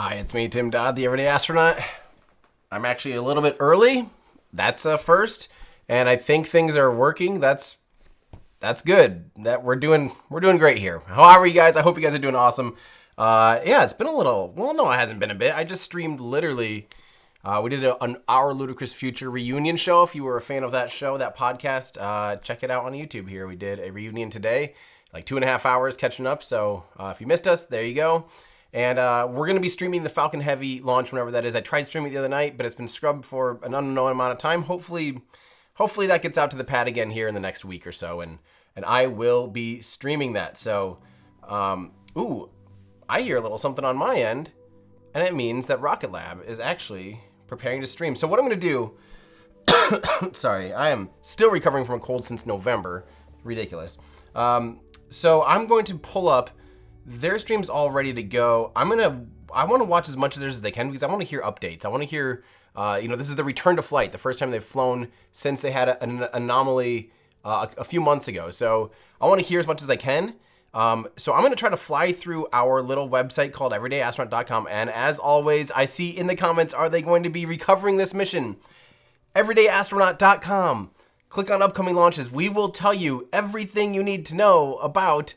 Hi, it's me, Tim Dodd, the Everyday Astronaut. I'm actually a little bit early. That's a first, and I think things are working. That's good. That we're doing great here. How are you guys? I hope you guys are doing awesome. Yeah, it's been a little. Well, no, it hasn't been a bit. I just streamed literally. We did an Our Ludicrous Future reunion show. If you were a fan of that show, that podcast, check it out on YouTube. Here we did a reunion today, like 2.5 hours catching up. So if you missed us, there you go. And we're going to be streaming the Falcon Heavy launch whenever that is. I tried streaming it the other night, but it's been scrubbed for an unknown amount of time. Hopefully that gets out to the pad again here in the next week or so, and I will be streaming that. So, ooh, I hear a little something on my end, and it means that Rocket Lab is actually preparing to stream. So what I'm going to do, sorry, I am still recovering from a cold since November. Ridiculous. So I'm going to pull up their stream's all ready to go. I want to watch as much of theirs as they can because I want to hear updates. I want to hear, this is the return to flight, the first time they've flown since they had an anomaly a few months ago. So I want to hear as much as I can. So I'm going to try to fly through our little website called everydayastronaut.com. And as always, I see in the comments, are they going to be recovering this mission? Everydayastronaut.com. Click on upcoming launches. We will tell you everything you need to know about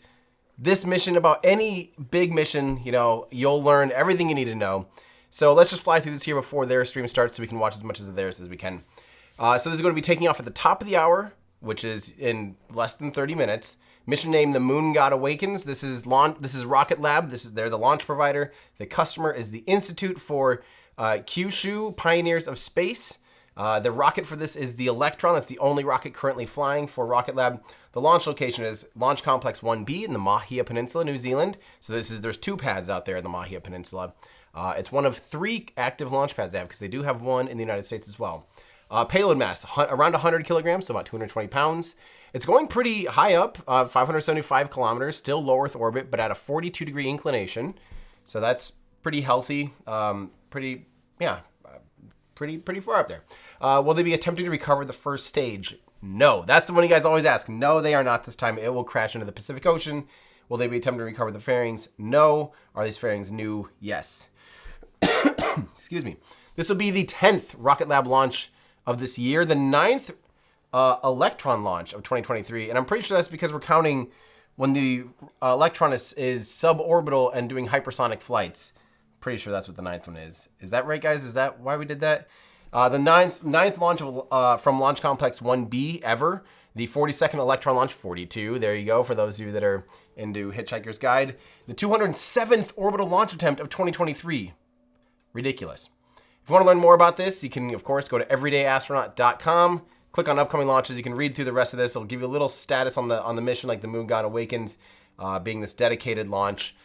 this mission, about any big mission. You'll learn everything you need to know. So let's just fly through this here before their stream starts so we can watch as much of theirs as we can. So this is going to be taking off at the top of the hour, which is in less than 30 minutes. Mission name, the Moon God Awakens. This is Rocket Lab. They're the launch provider. The customer is the Institute for Q-shu Pioneers of Space. The rocket for this is the Electron. It's the only rocket currently flying for Rocket Lab. The launch location is Launch Complex 1B in the Mahia Peninsula, New Zealand. So there's 2 pads out there in the Mahia Peninsula. It's one of 3 active launch pads they have because they do have one in the United States as well. Payload mass, around 100 kilograms, so about 220 pounds. It's going pretty high up, 575 kilometers, still low Earth orbit, but at a 42-degree inclination. So that's pretty healthy, pretty far up there. Will they be attempting to recover the first stage? No. That's the one you guys always ask. No, they are not this time. It will crash into the Pacific Ocean. Will they be attempting to recover the fairings? No. Are these fairings new? Yes. Excuse me. This will be the 10th Rocket Lab launch of this year, the 9th Electron launch of 2023. And I'm pretty sure that's because we're counting when the Electron is suborbital and doing hypersonic flights. Pretty sure that's what the 9th one is. Is that right, guys? Is that why we did that? The ninth launch from Launch Complex 1B ever. The 42nd Electron launch, 42. There you go, for those of you that are into Hitchhiker's Guide. The 207th orbital launch attempt of 2023. Ridiculous. If you want to learn more about this, you can, of course, go to everydayastronaut.com. Click on upcoming launches. You can read through the rest of this. It'll give you a little status on the mission, like the Moon God Awakens, being this dedicated launch.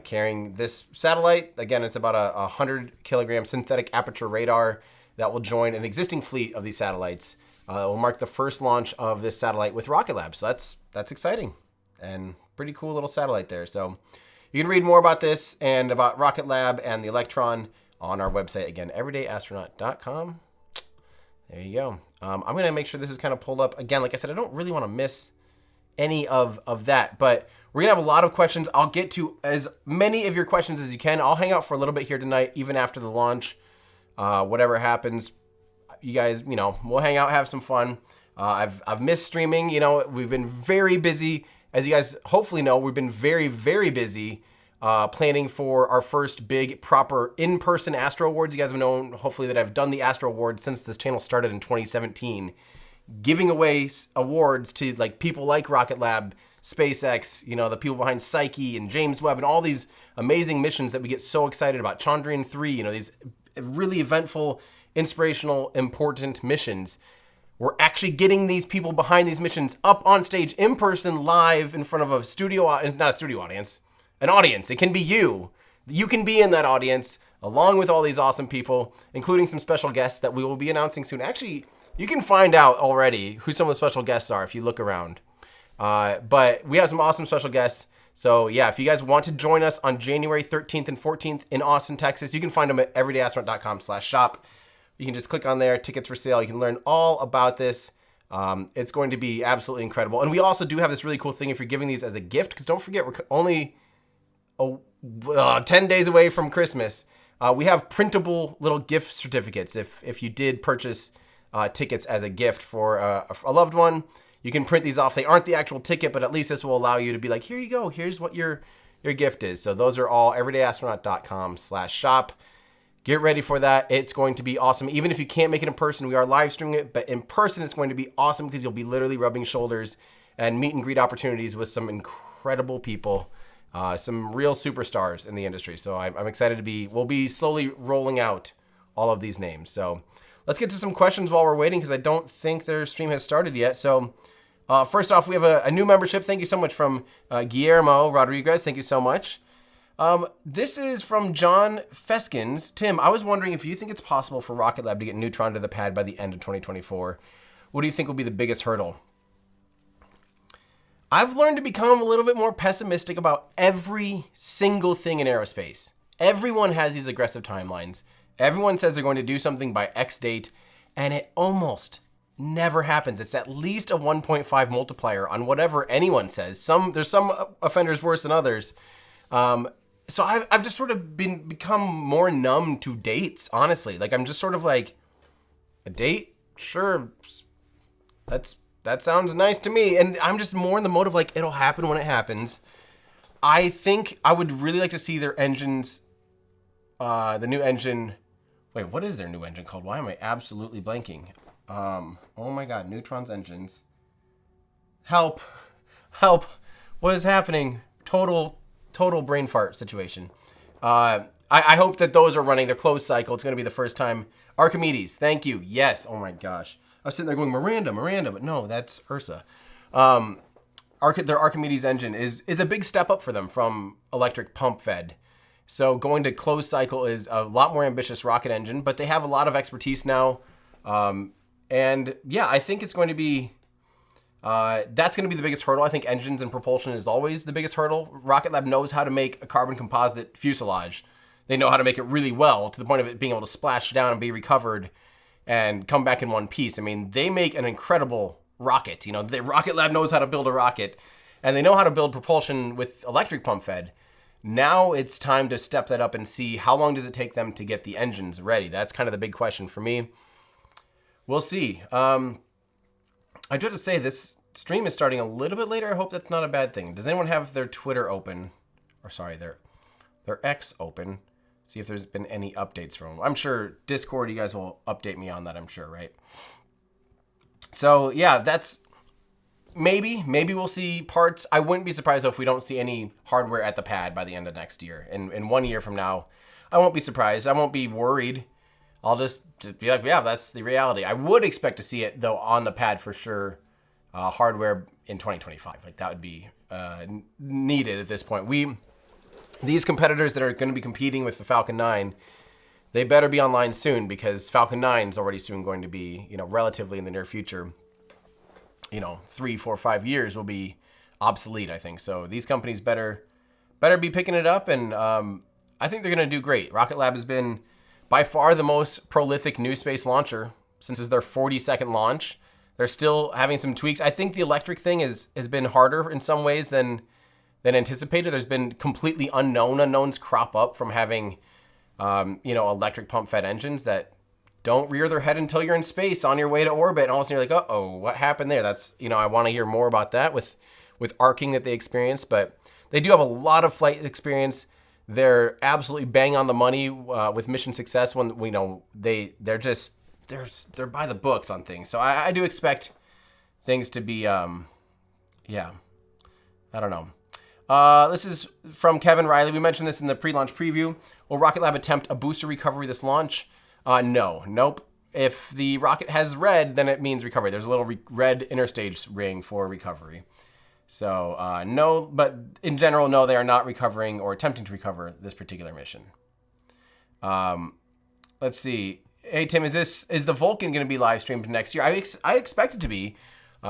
Carrying this satellite. Again, it's about a 100 kilogram synthetic aperture radar that will join an existing fleet of these satellites. It will mark the first launch of this satellite with Rocket Lab. So that's exciting and pretty cool little satellite there. So you can read more about this and about Rocket Lab and the Electron on our website. Again, everydayastronaut.com. There you go. I'm going to make sure this is kind of pulled up. Again, like I said, I don't really want to miss any of that, but we're gonna have a lot of questions. I'll get to as many of your questions as you can. I'll hang out for a little bit here tonight, even after the launch. Whatever happens, you guys, we'll hang out, have some fun. I've missed streaming. We've been very busy, as you guys hopefully know. We've been very, very busy planning for our first big proper in-person Astro Awards. You guys have known, hopefully, that I've done the Astro Awards since this channel started in 2017. Giving away awards to people like Rocket Lab, SpaceX, the people behind Psyche and James Webb and all these amazing missions that we get so excited about. Chandrayaan 3, these really eventful, inspirational, important missions. We're actually getting these people behind these missions up on stage in person, live in front of a studio, not a studio audience, an audience. It can be you. You can be in that audience along with all these awesome people, including some special guests that we will be announcing soon. Actually, you can find out already who some of the special guests are if you look around. But we have some awesome special guests. So yeah, if you guys want to join us on January 13th and 14th in Austin, Texas, you can find them at everydayastronaut.com/shop. You can just click on there, tickets for sale. You can learn all about this. It's going to be absolutely incredible. And we also do have this really cool thing if you're giving these as a gift, because don't forget, we're only 10 days away from Christmas. We have printable little gift certificates. If you did purchase tickets as a gift for a loved one, you can print these off. They aren't the actual ticket, but at least this will allow you to be like, here you go. Here's what your gift is. So those are all everydayastronaut.com/shop. Get ready for that. It's going to be awesome. Even if you can't make it in person, we are live streaming it, but in person it's going to be awesome because you'll be literally rubbing shoulders and meet and greet opportunities with some incredible people, some real superstars in the industry. So I'm excited we'll be slowly rolling out all of these names. So let's get to some questions while we're waiting because I don't think their stream has started yet. So first off, we have a new membership. Thank you so much from Guillermo Rodriguez. Thank you so much. This is from John Feskins. Tim, I was wondering if you think it's possible for Rocket Lab to get Neutron to the pad by the end of 2024. What do you think will be the biggest hurdle? I've learned to become a little bit more pessimistic about every single thing in aerospace. Everyone has these aggressive timelines. Everyone says they're going to do something by X date, and it almost never happens. It's at least a 1.5 multiplier on whatever anyone says. There's some offenders worse than others. So I've just sort of become more numb to dates, honestly. Like I'm just sort of like, a date? Sure, that sounds nice to me. And I'm just more in the mode of like, it'll happen when it happens. I think I would really like to see their engines, the new engine. Wait, what is their new engine called? Why am I absolutely blanking? Oh my God, Neutron's engines. Help. What is happening? Total brain fart situation. I hope that those are running their closed cycle. It's going to be the first time. Archimedes, thank you. Yes. Oh my gosh. I was sitting there going, Miranda, but no, that's Ursa. Their Archimedes engine is a big step up for them from electric pump fed. So going to closed cycle is a lot more ambitious rocket engine, but they have a lot of expertise now. And yeah, I think it's going to be, that's going to be the biggest hurdle. I think engines and propulsion is always the biggest hurdle. Rocket Lab knows how to make a carbon composite fuselage. They know how to make it really well to the point of it being able to splash down and be recovered and come back in one piece. I mean, they make an incredible rocket. You know, the Rocket Lab knows how to build a rocket, and they know how to build propulsion with electric pump fed. Now it's time to step that up and see how long does it take them to get the engines ready. That's kind of the big question for me. We'll see. I do have to say, this stream is starting a little bit later. I hope that's not a bad thing. Does anyone have their Twitter open? Or sorry, their X open? See if there's been any updates from them. I'm sure Discord, you guys will update me on that, I'm sure, right? So yeah, that's maybe we'll see parts. I wouldn't be surprised though if we don't see any hardware at the pad by the end of next year. In 1 year from now, I won't be surprised. I won't be worried. I'll just be like, yeah, that's the reality. I would expect to see it though on the pad for sure. Hardware in 2025, like that would be needed at this point. These competitors that are going to be competing with the Falcon 9, they better be online soon because Falcon 9 is already soon going to be, relatively in the near future, 3, 4, 5 years will be obsolete, I think. So these companies better be picking it up, and I think they're going to do great. Rocket Lab has been by far the most prolific new space launcher since their 42nd launch. They're still having some tweaks. I think the electric thing has been harder in some ways than anticipated. There's been completely unknowns crop up from having, electric pump fed engines that don't rear their head until you're in space on your way to orbit. And all of a sudden you're like, uh-oh, what happened there? That's, I want to hear more about that with arcing that they experienced. But they do have a lot of flight experience. They're absolutely bang on the money with mission success when they're by the books on things. So I do expect things to be, I don't know. This is from Kevin Riley. We mentioned this in the pre-launch preview. Will Rocket Lab attempt a booster recovery this launch? Nope. If the rocket has red, then it means recovery. There's a little red interstage ring for recovery. So no, but in general, no, they are not recovering or attempting to recover this particular mission. Let's see. Hey, Tim, is the Vulcan going to be live streamed next year? I expect it to be.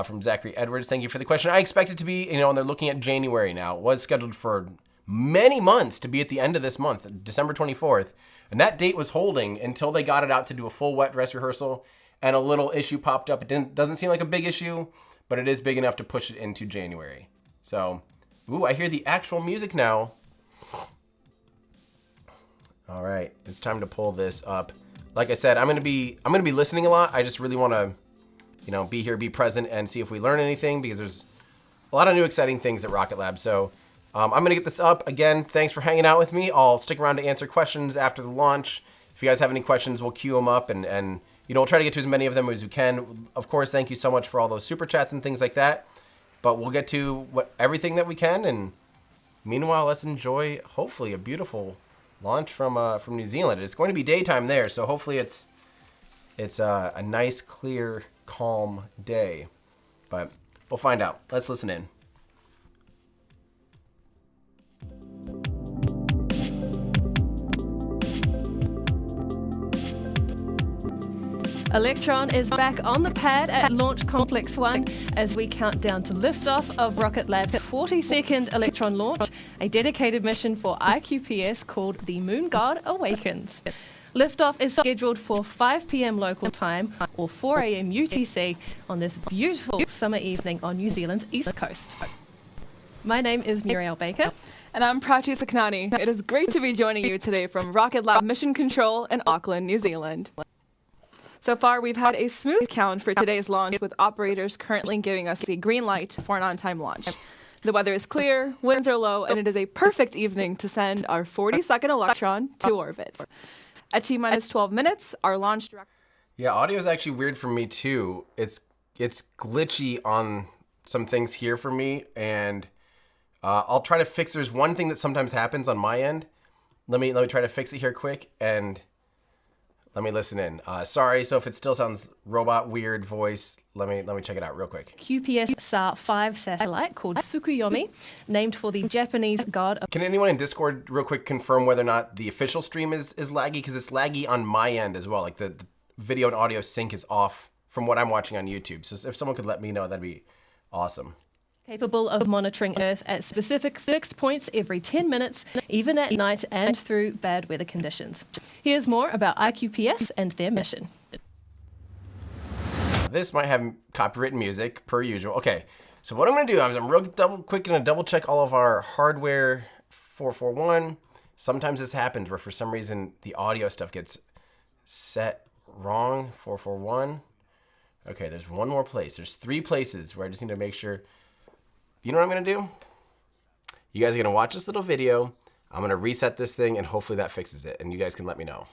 From Zachary Edwards, thank you for the question. I expect it to be, and they're looking at January now. It was scheduled for many months to be at the end of this month, December 24th. And that date was holding until they got it out to do a full wet dress rehearsal, and a little issue popped up. It doesn't seem like a big issue, but it is big enough to push it into January. So, I hear the actual music now. All right, it's time to pull this up. Like I said, I'm gonna be listening a lot. I just really want to, you know, be here, be present, and see if we learn anything, because there's a lot of new exciting things at Rocket Lab. So I'm gonna get this up. Again, thanks for hanging out with me. I'll stick around to answer questions after the launch. If you guys have any questions, we'll queue them up, and you know, we'll try to get to as many of them as we can. Of course, thank you so much for all those super chats and things like that. But we'll get to everything that we can, and meanwhile, let's enjoy, hopefully, a beautiful launch from New Zealand. It's going to be daytime there, so hopefully it's a nice, clear, calm day. But we'll find out. Let's listen in. Electron is back on the pad at Launch Complex 1 as we count down to liftoff of Rocket Lab's 42nd Electron launch, a dedicated mission for iQPS called the Moon God Awakens. Liftoff is scheduled for 5 p.m. local time or 4 a.m. UTC on this beautiful summer evening on New Zealand's east coast. My name is Muriel Baker. And I'm Prachi Saknani. It is great to be joining you today from Rocket Lab Mission Control in Auckland, New Zealand. So far, we've had a smooth count for today's launch, with operators currently giving us the green light for an on-time launch. The weather is clear, winds are low, and it is a perfect evening to send our 42nd Electron to orbit. At T-minus 12 minutes, our launch director... Yeah, audio is actually weird for me too. It's glitchy on some things here for me, and I'll try to fix. There's one thing that sometimes happens on my end. Let me try to fix it here quick, and let me listen in. Sorry, so if it still sounds robot weird voice, let me check it out real quick. QPS SAR 5 satellite called Tsukuyomi, named for the Japanese god of... Can anyone in Discord real quick confirm whether or not the official stream is laggy? Because it's laggy on my end as well. Like the video and audio sync is off from what I'm watching on YouTube. So if someone could let me know, that'd be awesome. Capable of monitoring Earth at specific fixed points every 10 minutes, even at night and through bad weather conditions. Here's more about iQPS and their mission. This might have copyrighted music, per usual. Okay, so what I'm going to do is I'm real quick going to double check all of our hardware 441. Sometimes this happens where for some reason the audio stuff gets set wrong, 441. Okay, there's one more place. There's 3 places where I just need to make sure. You know what I'm going to do? You guys are going to watch this little video. I'm going to reset this thing, and hopefully that fixes it, and you guys can let me know.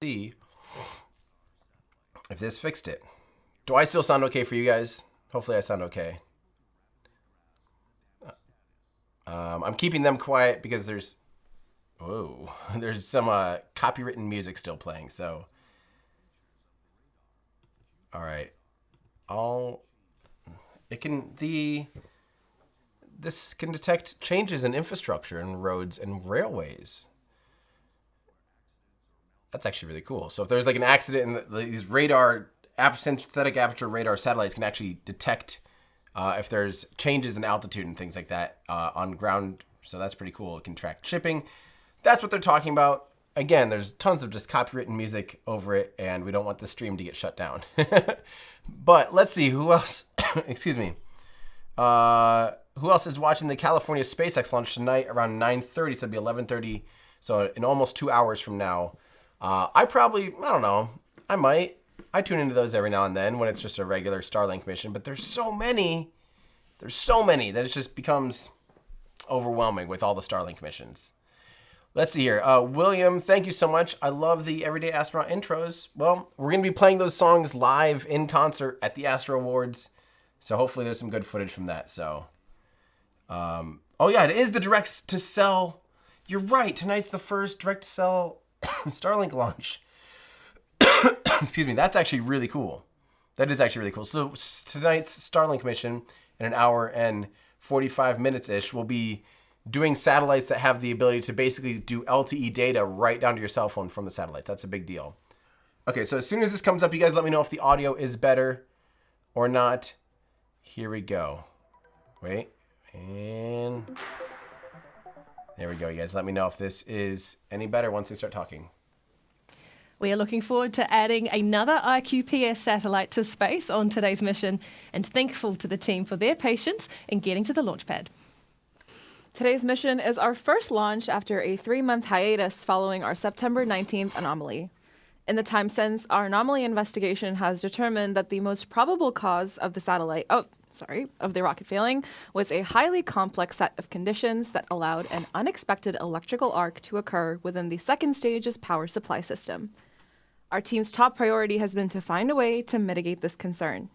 See if this fixed it. Do I still sound okay for you guys? Hopefully I sound okay. I'm keeping them quiet because there's some copywritten music still playing. So, all right, this can detect changes in infrastructure and roads and railways. That's actually really cool. So if there's like an accident, and these synthetic aperture radar satellites can actually detect if there's changes in altitude and things like that on ground. So that's pretty cool. It can track shipping. That's what they're talking about. Again, there's tons of just copywritten music over it, and we don't want the stream to get shut down. But let's see who else. Excuse me. Who else is watching the California SpaceX launch tonight around 9:30? So it'll be 11:30. So in almost 2 hours from now. I don't know. I tune into those every now and then when it's just a regular Starlink mission, but there's so many that it just becomes overwhelming with all the Starlink missions. Let's see here. William, thank you so much. I love the Everyday Astronaut intros. Well, we're going to be playing those songs live in concert at the Astro Awards, so hopefully there's some good footage from that. So, oh yeah, it is the direct to cell. You're right. Tonight's the first direct to cell Starlink launch. Excuse me. That's actually really cool. That is actually really cool. So tonight's Starlink mission in an hour and 45 minutes-ish will be doing satellites that have the ability to basically do LTE data right down to your cell phone from the satellites. That's a big deal. Okay, so as soon as this comes up, you guys let me know if the audio is better or not. Here we go. Wait, and there we go. You guys let me know if this is any better once I start talking. We are looking forward to adding another iQPS satellite to space on today's mission, and thankful to the team for their patience in getting to the launch pad. Today's mission is our first launch after a 3-month hiatus following our September 19th anomaly. In the time since, our anomaly investigation has determined that the most probable cause of the rocket failing was a highly complex set of conditions that allowed an unexpected electrical arc to occur within the second stage's power supply system. Our team's top priority has been to find a way to mitigate this concern.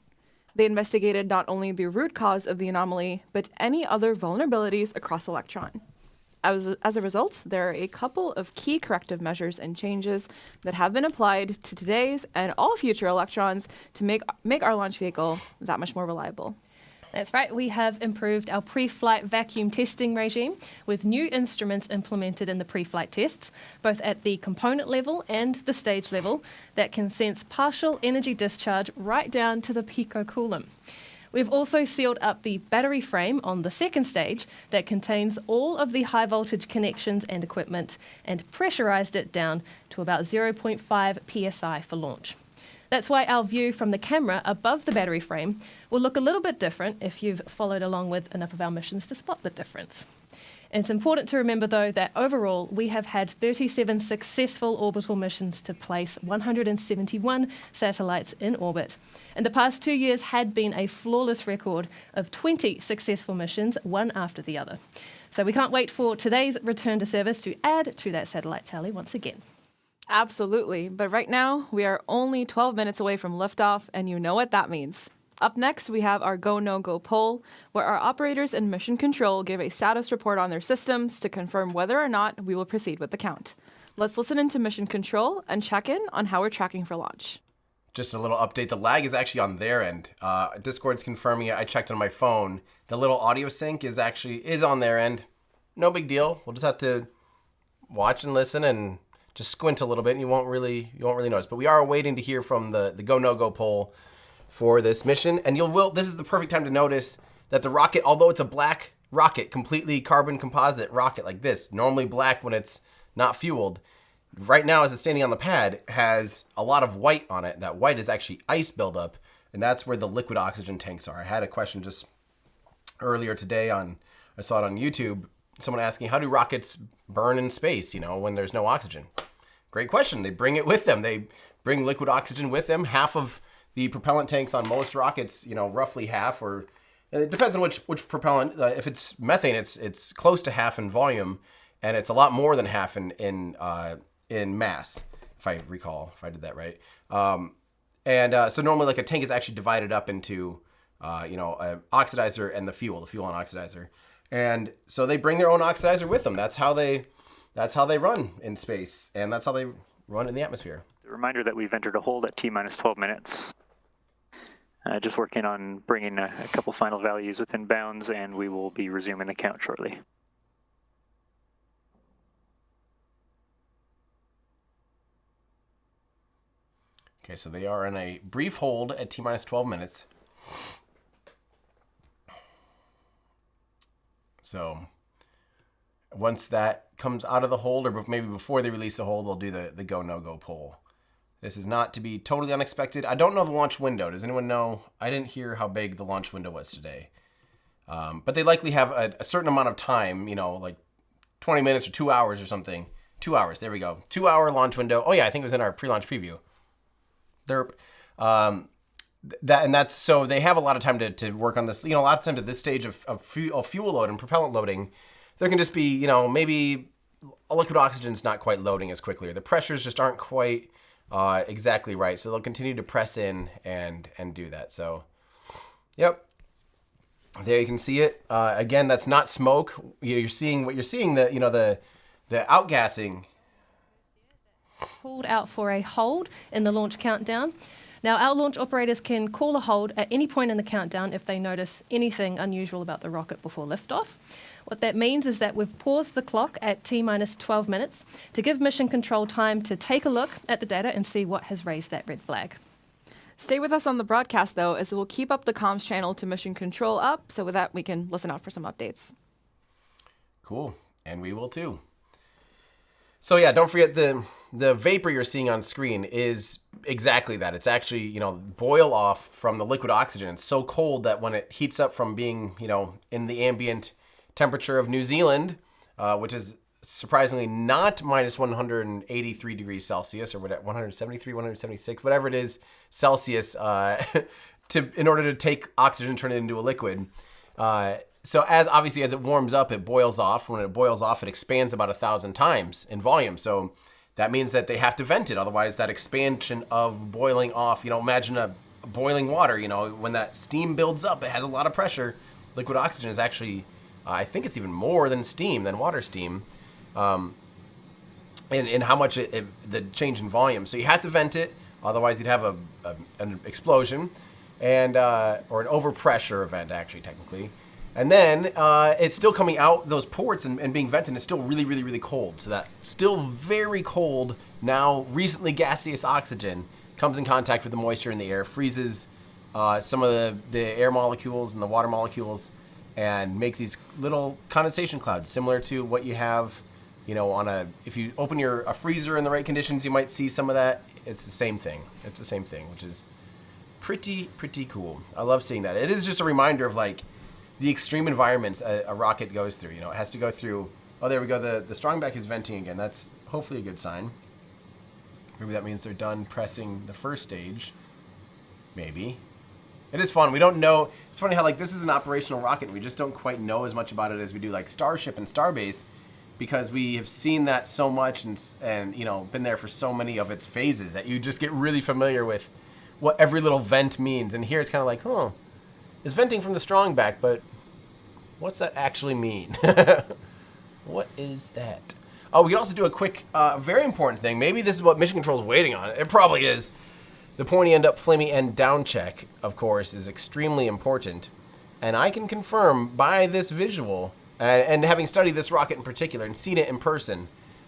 They investigated not only the root cause of the anomaly, but any other vulnerabilities across Electron. As a result, there are a couple of key corrective measures and changes that have been applied to today's and all future Electrons to make our launch vehicle that much more reliable. That's right, we have improved our pre-flight vacuum testing regime with new instruments implemented in the pre-flight tests, both at the component level and the stage level, that can sense partial energy discharge right down to the picocoulomb. We've also sealed up the battery frame on the second stage that contains all of the high voltage connections and equipment, and pressurized it down to about 0.5 psi for launch. That's why our view from the camera above the battery frame will look a little bit different if you've followed along with enough of our missions to spot the difference. And it's important to remember, though, that overall we have had 37 successful orbital missions to place 171 satellites in orbit. And the past 2 years had been a flawless record of 20 successful missions, one after the other. So we can't wait for today's return to service to add to that satellite tally once again. Absolutely, but right now we are only 12 minutes away from liftoff, and you know what that means. Up next, we have our go-no-go poll, where our operators in mission control give a status report on their systems to confirm whether or not we will proceed with the count. Let's listen into mission control and check in on how we're tracking for launch. Just a little update. The lag is actually on their end. Discord's confirming it. I checked on my phone. The little audio sync is on their end. No big deal. We'll just have to watch and listen and just squint a little bit, and you won't really notice. But we are waiting to hear from the go-no-go poll for this mission, and this is the perfect time to notice that the rocket, although it's a black rocket, completely carbon composite rocket like this, normally black when it's not fueled, right now as it's standing on the pad, has a lot of white on it. That white is actually ice buildup, and that's where the liquid oxygen tanks are. I had a question just earlier today I saw it on YouTube, someone asking, how do rockets burn in space, when there's no oxygen? Great question. They bring it with them. They bring liquid oxygen with them. Half of the propellant tanks on most rockets, roughly half, and it depends on which propellant. If it's methane, it's close to half in volume, and it's a lot more than half in mass, if I did that right. So normally, like, a tank is actually divided up into, an oxidizer and the fuel and oxidizer, and so they bring their own oxidizer with them. That's how they run in space, and that's how they run in the atmosphere. A reminder that we've entered a hold at T-minus 12 minutes. Just working on bringing a couple final values within bounds, and we will be resuming the count shortly. Okay, so they are in a brief hold at T-minus 12 minutes. So once that comes out of the hold, or maybe before they release the hold, they'll do the go-no-go poll. This is not to be totally unexpected. I don't know the launch window. Does anyone know? I didn't hear how big the launch window was today. But they likely have a certain amount of time, like 20 minutes or 2 hours or something. 2 hours, there we go. 2 hour launch window. Oh yeah, I think it was in our pre-launch preview. Derp. So they have a lot of time to work on this. A lot of times at this stage of fuel load and propellant loading, there can just be, maybe liquid oxygen's not quite loading as quickly, or the pressures just aren't quite exactly right. So they'll continue to press in and do that. So, yep. There you can see it. Again, that's not smoke. You're seeing the outgassing. Pulled out for a hold in the launch countdown. Now, our launch operators can call a hold at any point in the countdown if they notice anything unusual about the rocket before liftoff. What that means is that we've paused the clock at T-minus 12 minutes to give mission control time to take a look at the data and see what has raised that red flag. Stay with us on the broadcast, though, as we'll keep up the comms channel to mission control up, so with that we can listen out for some updates. Cool, and we will too. So yeah, don't forget the vapor you're seeing on screen is exactly that. It's actually, boil off from the liquid oxygen. It's so cold that when it heats up from being, in the ambient temperature of New Zealand, which is surprisingly not minus 183 degrees Celsius or whatever, 173, 176, whatever it is Celsius, in order to take oxygen and turn it into a liquid. So obviously as it warms up, it boils off. When it boils off, it expands about 1,000 times in volume. So that means that they have to vent it. Otherwise, that expansion of boiling off, imagine a boiling water, when that steam builds up, it has a lot of pressure. Liquid oxygen is actually, I think it's even more than steam, than water steam, in how much the change in volume. So you have to vent it. Otherwise, you'd have an explosion and or an overpressure event, actually, technically. And then it's still coming out those ports and being vented. It's still really, really, really cold. So that still very cold, now recently gaseous oxygen comes in contact with the moisture in the air, freezes some of the air molecules and the water molecules, and makes these little condensation clouds, similar to what you have, if you open a freezer in the right conditions, you might see some of that. It's the same thing. It's the same thing, which is pretty cool. I love seeing that. It is just a reminder of the extreme environments a rocket goes through. It has to go through. Oh, there we go. The Strongback is venting again. That's hopefully a good sign. Maybe that means they're done pressing the first stage. Maybe. It is fun. We don't know. It's funny how this is an operational rocket. And we just don't quite know as much about it as we do Starship and Starbase, because we have seen that so much and been there for so many of its phases that you just get really familiar with what every little vent means. And here it's kind of it's venting from the Strongback, but what's that actually mean? What is that? Oh, we can also do a quick, very important thing. Maybe this is what Mission Control is waiting on. It probably is. The pointy end up, flamey end down check, of course, is extremely important. And I can confirm by this visual, and having studied this rocket in particular and seen it in person,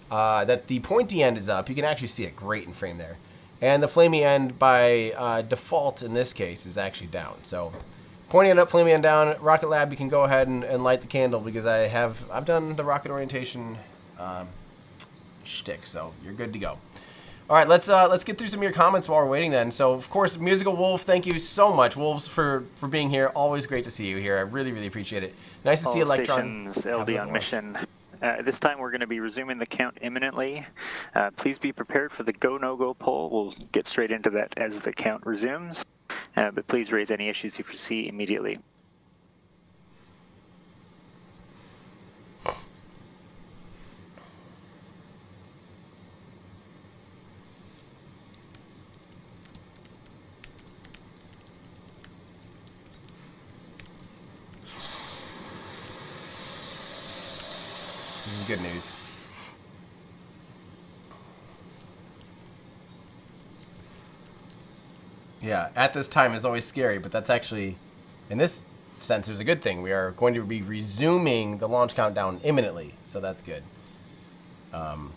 that the pointy end is up. You can actually see it great in frame there. And the flamey end, by default in this case, is actually down. So pointy end up, flamey end down. Rocket Lab, you can go ahead and light the candle, because I've done the rocket orientation shtick, so you're good to go. All right, let's get through some of your comments while we're waiting then. So, of course, Musical Wolf, thank you so much, Wolves, for being here. Always great to see you here. I really, really appreciate it. Nice to see Electron. Stations LD on mission. This time we're going to be resuming the count imminently. Please be prepared for the go, no-go poll. We'll get straight into that as the count resumes. But please raise any issues you foresee immediately. Good news. Yeah, at this time is always scary, but that's actually, in this sense, it was a good thing. We are going to be resuming the launch countdown imminently, so that's good. And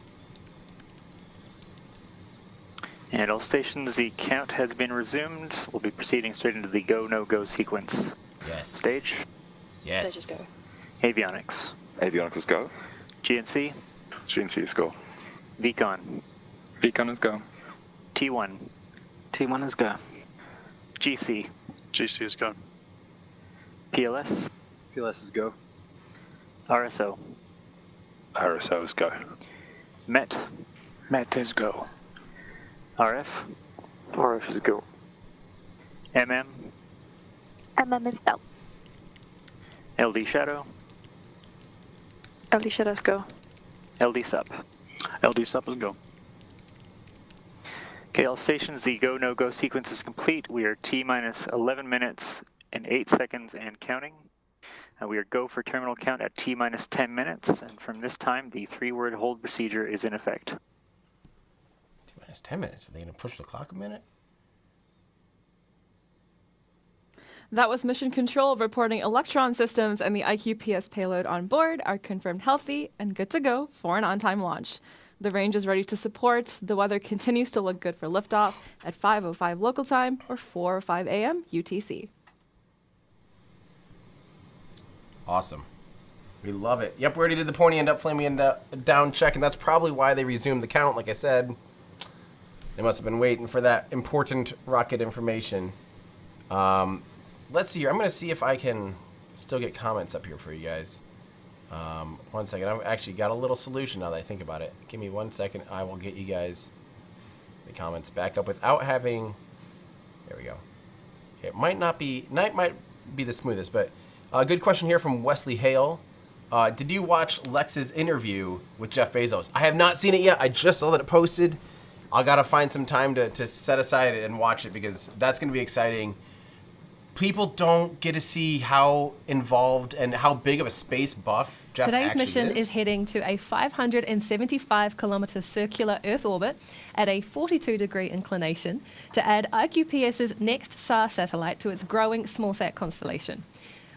all stations, the count has been resumed. We'll be proceeding straight into the go, no-go sequence. Yes. Stage. Yes. Stages go. Avionics. Avionics is go. GNC. GNC is go. VCon. VCon is go. T1. T1 is go. GC. GC is go. PLS. PLS is go. RSO. RSO is go. MET. MET is go. RF. RF is go. MM. MM is go. LD Shadow. LD Shadows go. LD Sup. LD sub is go. Okay, all stations, the go, no-go sequence is complete. We are T-minus 11 minutes and 8 seconds and counting. We are go for terminal count at T-minus 10 minutes. And from this time, the 3-word hold procedure is in effect. T-minus 10 minutes. Are they going to push the clock a minute? That was Mission Control reporting Electron systems and the iQPS payload on board are confirmed healthy and good to go for an on-time launch. The range is ready to support. The weather continues to look good for liftoff at 5:05 local time or 4:05 a.m. UTC. Awesome. We love it. Yep, we already did the pointy end up, flaming end down check, and that's probably why they resumed the count. Like I said, they must have been waiting for that important rocket information. Let's see here. I'm going to see if I can still get comments up here for you guys. 1 second. I've actually got a little solution now that I think about it. Give me 1 second. I will get you guys the comments back up without having... There we go. Okay, it might be the smoothest, but a good question here from Wesley Hale. Did you watch Lex's interview with Jeff Bezos? I have not seen it yet. I just saw that it posted. I got to find some time to set aside and watch it because that's going to be exciting. People don't get to see how involved and how big of a space buff Jeff Today's actually mission is heading to a 575-kilometer circular Earth orbit at a 42-degree inclination to add iQPS's next SAR satellite to its growing smallsat constellation.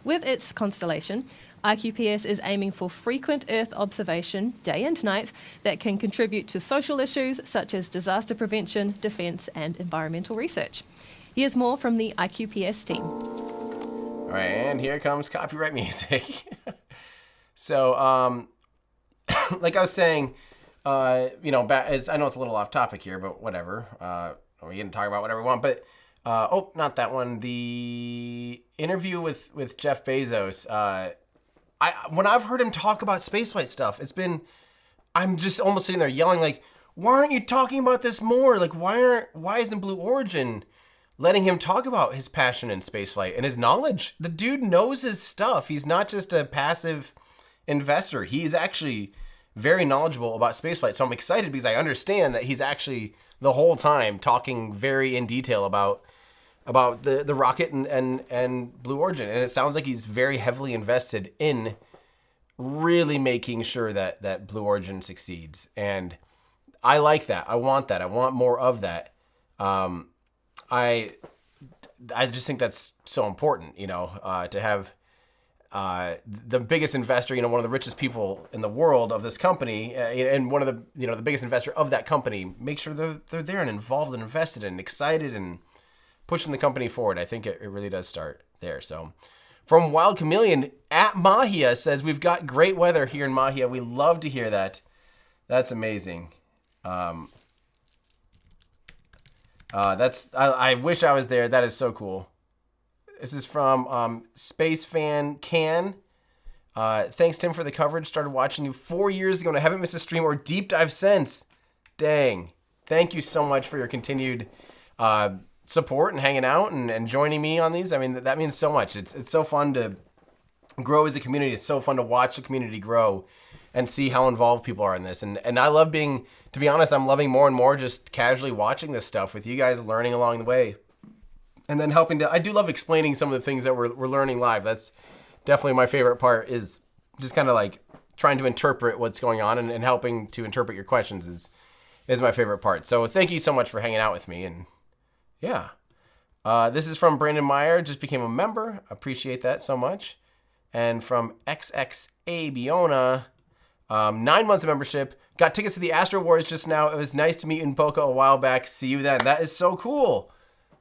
With its constellation, iQPS is aiming for frequent Earth observation, day and night, that can contribute to social issues such as disaster prevention, defense, and environmental research. Here's more from the iQPS team. All right, and here comes copyright music. So, like I was saying, I know it's a little off topic here, but whatever. We can talk about whatever we want, but not that one. The interview with Jeff Bezos. When I've heard him talk about spaceflight stuff, I'm just almost sitting there yelling like, why aren't you talking about this more? Like, why isn't Blue Origin letting him talk about his passion in spaceflight and his knowledge? The dude knows his stuff. He's not just a passive investor. He's actually very knowledgeable about spaceflight. So I'm excited because I understand that he's actually the whole time talking very in detail about the rocket and Blue Origin. And it sounds like he's very heavily invested in really making sure that Blue Origin succeeds. And I like that. I want that. I want more of that. I just think that's so important, to have the biggest investor, one of the richest people in the world of this company, and one of the, the biggest investor of that company, make sure they're there and involved and invested and excited and pushing the company forward. I think it really does start there. So from Wild Chameleon at Mahia says, we've got great weather here in Mahia. We love to hear that. That's amazing. I wish I was there. That is so cool. This is from Space Fan Can. Thanks, Tim, for the coverage. Started watching you 4 years ago and I haven't missed a stream or deep dive since. Dang. Thank you so much for your continued support and hanging out and joining me on these. I mean, that means so much. It's so fun to grow as a community. It's so fun to watch the community grow and see how involved people are in this. And I love being, to be honest, I'm loving more and more just casually watching this stuff with you guys, learning along the way. And then I do love explaining some of the things that we're learning live. That's definitely my favorite part, is just kind of like trying to interpret what's going on and helping to interpret your questions is my favorite part. So thank you so much for hanging out with me. And yeah, this is from Brandon Meyer, just became a member. Appreciate that so much. And from XXA Biona, 9 months of membership. Got tickets to the Astro Wars just now. It was nice to meet you in Boca a while back. See you then. That is so cool.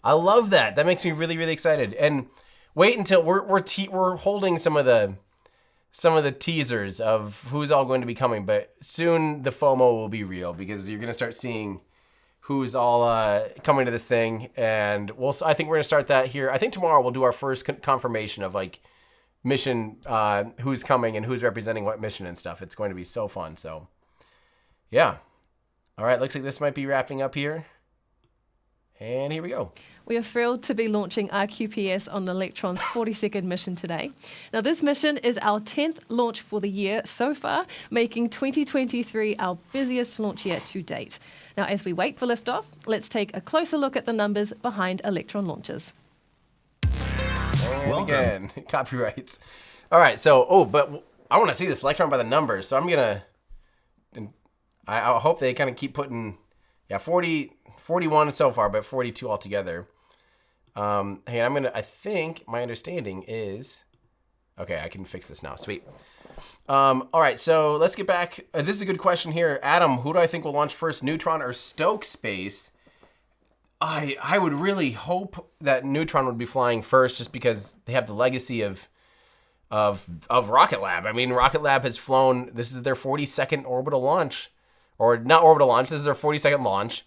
I love that. That makes me really, really excited. And wait until we're holding some of the teasers of who's all going to be coming, but soon the FOMO will be real because you're going to start seeing who's all coming to this thing. And I think we're going to start that here. I think tomorrow we'll do our first confirmation of like mission, who's coming and who's representing what mission and stuff. It's going to be so fun. So yeah. All right. Looks like this might be wrapping up here. And here we go. We are thrilled to be launching iQPS on the Electron's 42nd mission today. Now, this mission is our 10th launch for the year so far, making 2023 our busiest launch year to date. Now, as we wait for liftoff, let's take a closer look at the numbers behind Electron launches. And welcome. Again, copyrights. All right, so, but I want to see this Electron by the numbers, so I'm going to, I hope they kind of keep putting, 41 so far, but 42 altogether. Hey, I think my understanding is, okay, I can fix this now. Sweet. All right, so let's get back. This is a good question here. Adam, who do I think will launch first, Neutron or Stoke Space? I would really hope that Neutron would be flying first, just because they have the legacy of Rocket Lab. I mean, Rocket Lab has flown, this is their 42nd orbital launch, or not orbital launch, this is their 42nd launch,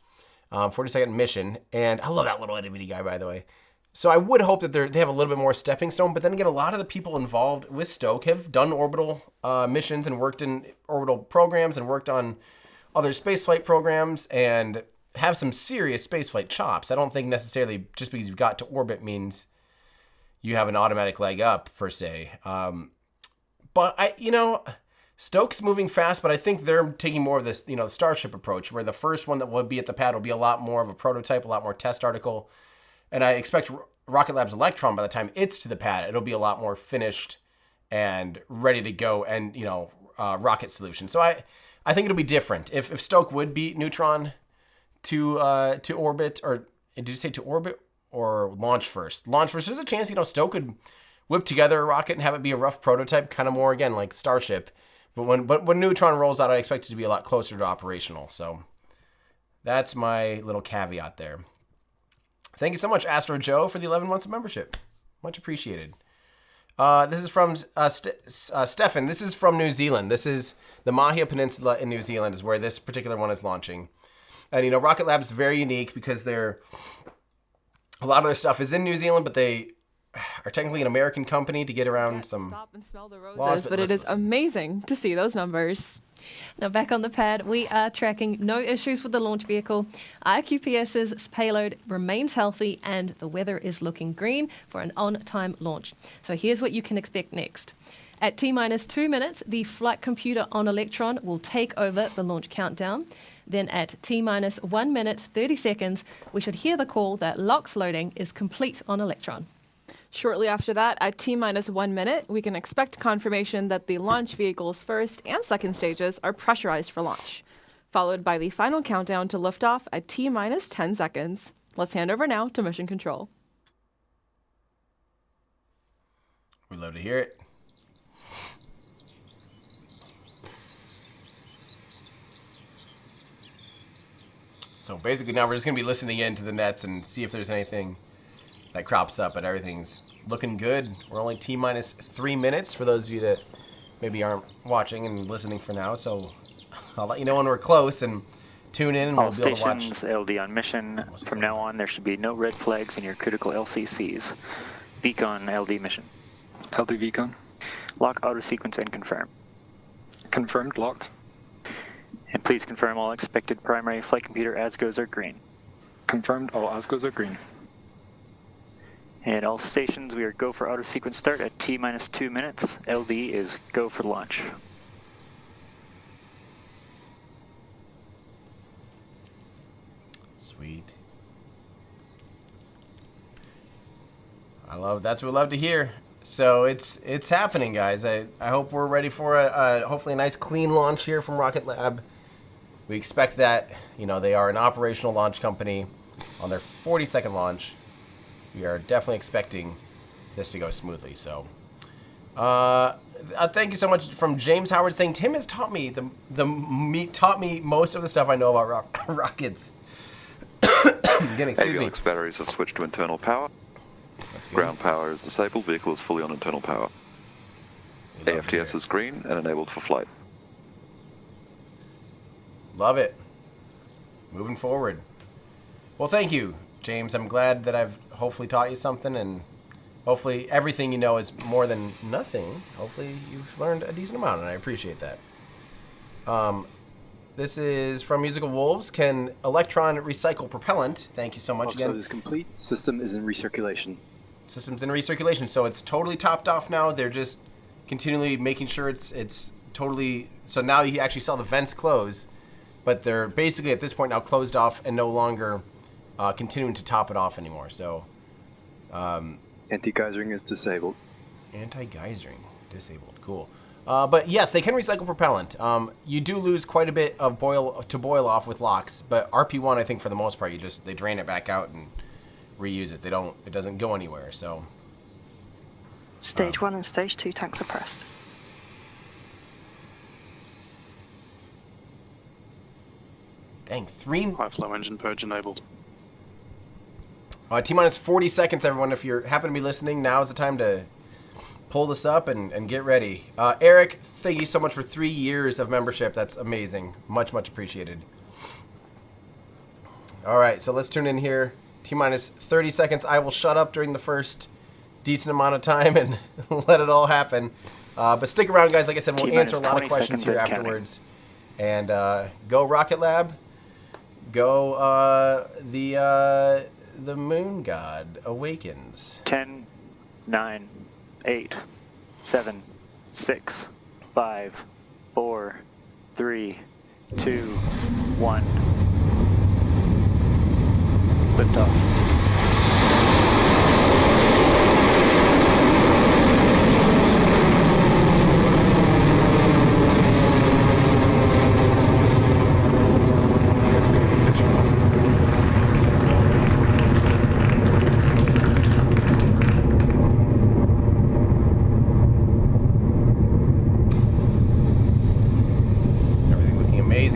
42nd mission, and I love that little itty bitty guy, by the way. So I would hope that they have a little bit more stepping stone, but then again, a lot of the people involved with Stoke have done orbital missions and worked in orbital programs and worked on other spaceflight programs and have some serious spaceflight chops. I don't think necessarily just because you've got to orbit means you have an automatic leg up, per se. But Stoke's moving fast, but I think they're taking more of this, the Starship approach, where the first one that will be at the pad will be a lot more of a prototype, a lot more test article. And I expect Rocket Lab's Electron, by the time it's to the pad, it'll be a lot more finished and ready to go, and rocket solution. So I think it'll be different. If Stoke would beat Neutron to orbit, or did you say to orbit or launch first? Launch first. There's a chance Stoke could whip together a rocket and have it be a rough prototype, kind of more again like Starship. But when Neutron rolls out, I expect it to be a lot closer to operational. So that's my little caveat there. Thank you so much, Astro Joe, for the 11 months of membership. Much appreciated. This is from Stefan. This is from New Zealand. This is the Mahia Peninsula in New Zealand is where this particular one is launching. And, Rocket Lab is very unique because a lot of their stuff is in New Zealand, but they are technically an American company to get around some stop and smell the roses, laws, but it is amazing to see those numbers. Now back on the pad, we are tracking no issues with the launch vehicle. iQPS's payload remains healthy and the weather is looking green for an on-time launch. So here's what you can expect next. At T-minus 2 minutes, the flight computer on Electron will take over the launch countdown. Then at T-minus 1 minute 30 seconds, we should hear the call that LOX loading is complete on Electron. Shortly after that, at T-minus 1 minute, we can expect confirmation that the launch vehicle's first and second stages are pressurized for launch, followed by the final countdown to liftoff at T-minus 10 seconds. Let's hand over now to Mission Control. We'd love to hear it. So basically now we're just going to be listening in to the nets and see if there's anything that crops up, but everything's looking good. We're only T-minus 3 minutes for those of you that maybe aren't watching and listening for now, so I'll let you know when we're close and tune in and All we'll be able to watch. stations LD on mission. From now on, there should be no red flags in your critical LCCs. Beacon LD mission. LD Vicon. Lock auto sequence and confirm. Confirmed, locked. And please confirm all expected primary flight computer ASGOs are green. Confirmed, all ASGOs are green. And all stations, we are go for auto sequence start at T-minus 2 minutes. LD is go for launch. Sweet. That's what we love to hear. So it's happening, guys. I hope we're ready for hopefully a nice clean launch here from Rocket Lab. We expect that, they are an operational launch company on their 42nd launch. We are definitely expecting this to go smoothly. So, thank you so much from James Howard saying Tim has taught me taught me most of the stuff I know about rockets. Again, excuse me. Avionics batteries have switched to internal power. Ground power is disabled. Vehicle is fully on internal power. AFTS is green and enabled for flight. Love it. Moving forward. Well, thank you, James. I'm glad that I've hopefully taught you something, and hopefully everything you know is more than nothing. Hopefully you've learned a decent amount, and I appreciate that. This is from Musical Wolves. Can Electron recycle propellant? Thank you so much again. Load is complete. System is in recirculation. System's in recirculation, so it's totally topped off now. They're just continually making sure it's totally... So now you actually saw the vents close, but they're basically at this point now closed off and no longer continuing to top it off anymore. So... Anti-geysering is disabled. Anti-geysering disabled. Cool. But yes, they can recycle propellant. You do lose quite a bit of boil off with LOX, but RP1, I think for the most part, they drain it back out and reuse it. It doesn't go anywhere. So Stage 1 and Stage 2 tanks are pressed. dang, 3. High flow engine purge enabled. T-minus 40 seconds, everyone. If you happen to be listening, now is the time to pull this up and get ready. Eric, thank you so much for 3 years of membership. That's amazing. Much, much appreciated. All right, so let's tune in here. T-minus 30 seconds. I will shut up during the first decent amount of time and let it all happen. But stick around, guys. Like I said, we'll answer a lot of questions here afterwards. And go Rocket Lab. Go the Moon God Awakens. 10, 9, 8, 7, 6, 5, 4, 3, 2, 1. Liftoff.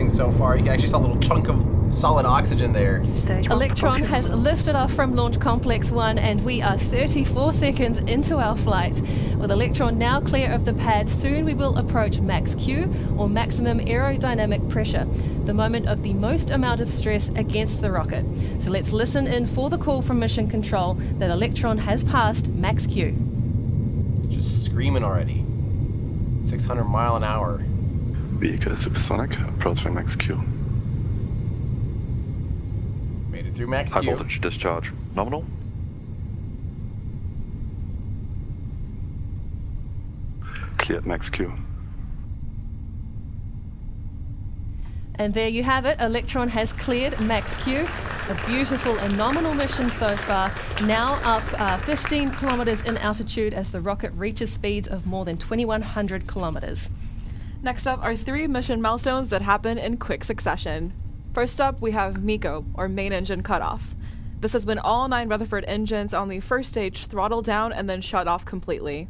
So far, you can actually see a little chunk of solid oxygen there. Stage 1 Electron propulsion. has lifted off from Launch Complex 1 and we are 34 seconds into our flight. With Electron now clear of the pad, soon we will approach max Q, or maximum aerodynamic pressure, the moment of the most amount of stress against the rocket. So let's listen in for the call from Mission Control that Electron has passed max Q. Just screaming already. 600 mile an hour. Vehicle supersonic, approaching max Q. Made it through max High Q. voltage discharge nominal. Cleared max Q. And there you have it, Electron has cleared max Q. A beautiful and nominal mission so far, now up 15 kilometers in altitude as the rocket reaches speeds of more than 2,100 kilometers. Next up are 3 mission milestones that happen in quick succession. First up, we have MECO, or main engine cutoff. This has been all 9 Rutherford engines on the first stage throttled down and then shut off completely.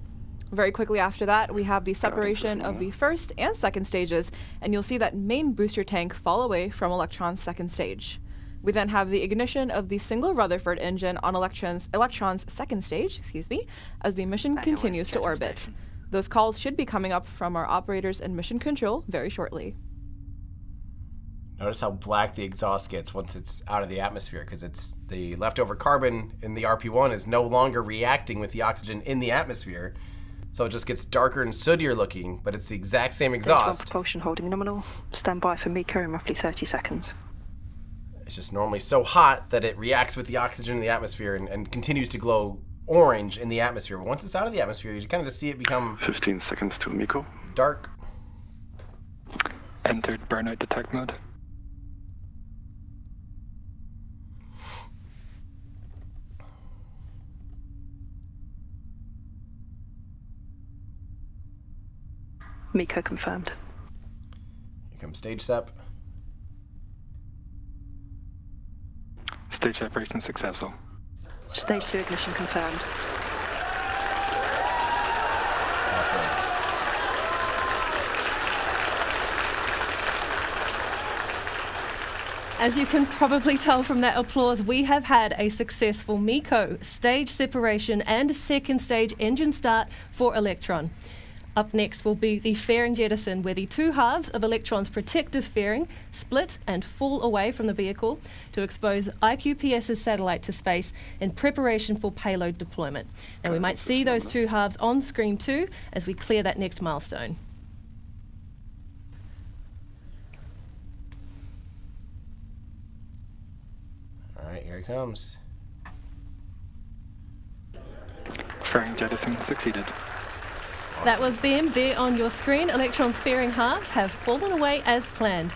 Very quickly after that, we have the separation of the first and second stages, and you'll see that main booster tank fall away from Electron's second stage. We then have the ignition of the single Rutherford engine on Electron's second stage, as the mission continues to orbit. Those calls should be coming up from our operators and mission control very shortly. Notice how black the exhaust gets once it's out of the atmosphere, because it's the leftover carbon in the RP1 is no longer reacting with the oxygen in the atmosphere. So it just gets darker and sootier looking, but it's the exact same Stage 1 exhaust. propulsion holding nominal. Stand by for MECO in roughly 30 seconds. It's just normally so hot that it reacts with the oxygen in the atmosphere and continues to glow orange in the atmosphere. But once it's out of the atmosphere, you kind of just see it become 15 seconds to MECO. dark. Entered burnout detect mode. MECO confirmed. Here comes stage sep. Stage separation successful. Stage 2 ignition confirmed. Awesome. As you can probably tell from that applause, we have had a successful MECO, stage separation and second stage engine start for Electron. Up next will be the fairing jettison, where the 2 halves of Electron's protective fairing split and fall away from the vehicle to expose iQPS's satellite to space in preparation for payload deployment. Now we might see those 2 halves on screen too as we clear that next milestone. All right, here he comes. Fairing jettison succeeded. That was them there on your screen. Electron's fairing halves have fallen away as planned.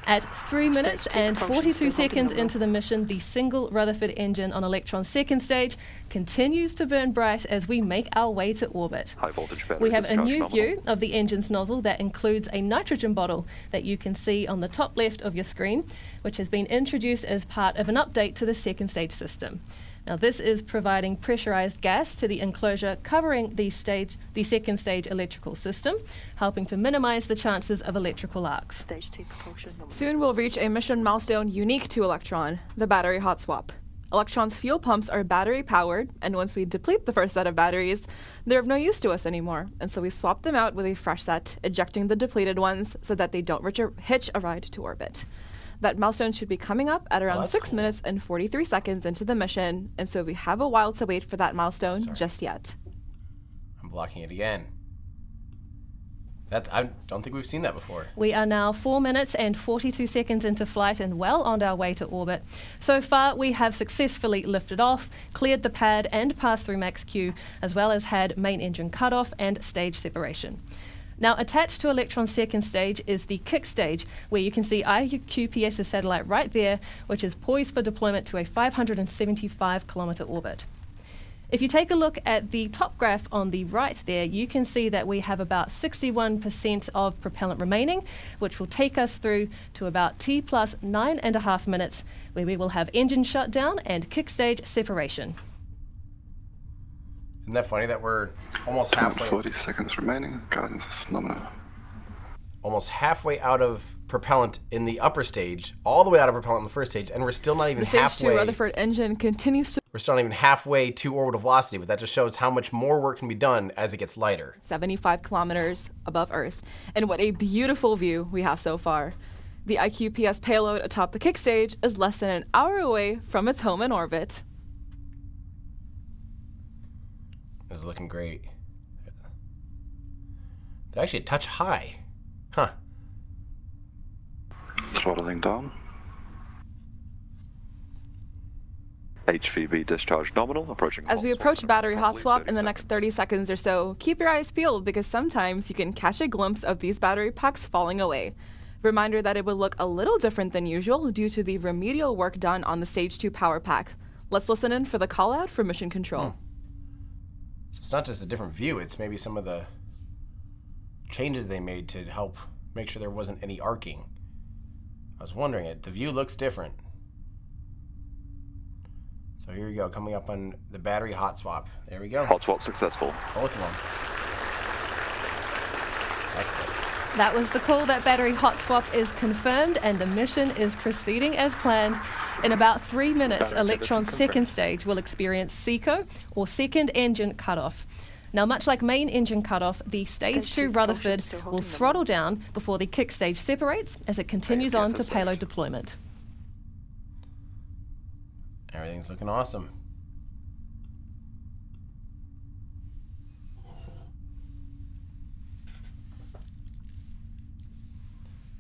At 3 minutes Stage 2 and propulsion 42 still holding seconds nominal. into the mission, the single Rutherford engine on Electron's second stage continues to burn bright as we make our way to orbit. High voltage battery We have a discharge new nominal. view of the engine's nozzle that includes a nitrogen bottle that you can see on the top left of your screen, which has been introduced as part of an update to the second stage system. Now this is providing pressurized gas to the enclosure covering the second stage electrical system, helping to minimize the chances of electrical arcs. Stage 2 propulsion nominal. Soon we'll reach a mission milestone unique to Electron, the battery hot swap. Electron's fuel pumps are battery powered, and once we deplete the first set of batteries, they're of no use to us anymore. And so we swap them out with a fresh set, ejecting the depleted ones so that they don't hitch a ride to orbit. That milestone should be coming up at around 6 minutes and 43 seconds into the mission, and so we have a while to wait for that milestone just yet. I'm blocking it again. I don't think we've seen that before. We are now 4 minutes and 42 seconds into flight and well on our way to orbit. So far, we have successfully lifted off, cleared the pad and passed through max Q, as well as had main engine cutoff and stage separation. Now, attached to Electron's second stage is the kick stage, where you can see iQPS's satellite right there, which is poised for deployment to a 575-kilometer orbit. If you take a look at the top graph on the right there, you can see that we have about 61% of propellant remaining, which will take us through to about T plus 9.5 minutes, where we will have engine shutdown and kick stage separation. Isn't that funny that we're almost halfway? 40 seconds remaining. Guidance is nominal. Almost halfway out of propellant in the upper stage, all the way out of propellant in the first stage, and we're still not even The stage halfway. 2 Rutherford engine continues to We're still not even halfway to orbital velocity, but that just shows how much more work can be done as it gets lighter. 75 kilometers above Earth. And what a beautiful view we have so far. The iQPS payload atop the kick stage is less than an hour away from its home in orbit. This is looking great. They're actually a touch high. Huh. Throttling down. HVB discharge nominal, approaching. As we approach battery hot swap in the next 30 seconds or so, keep your eyes peeled because sometimes you can catch a glimpse of these battery packs falling away. Reminder that it would look a little different than usual due to the remedial work done on the Stage 2 power pack. Let's listen in for the call out for mission control. It's not just a different view, it's maybe some of the changes they made to help make sure there wasn't any arcing. I was wondering it. The view looks different. So here we go, coming up on the battery hot swap. There we go. Hot swap successful. Both of them. Excellent. That was the call. That battery hot swap is confirmed and the mission is proceeding as planned. In about 3 minutes, Electron's second stage will experience SECO, or second engine cutoff. Now, much like main engine cutoff, the Stage 2 Rutherford will throttle down before the kick stage separates as it continues on to payload deployment. Everything's looking awesome.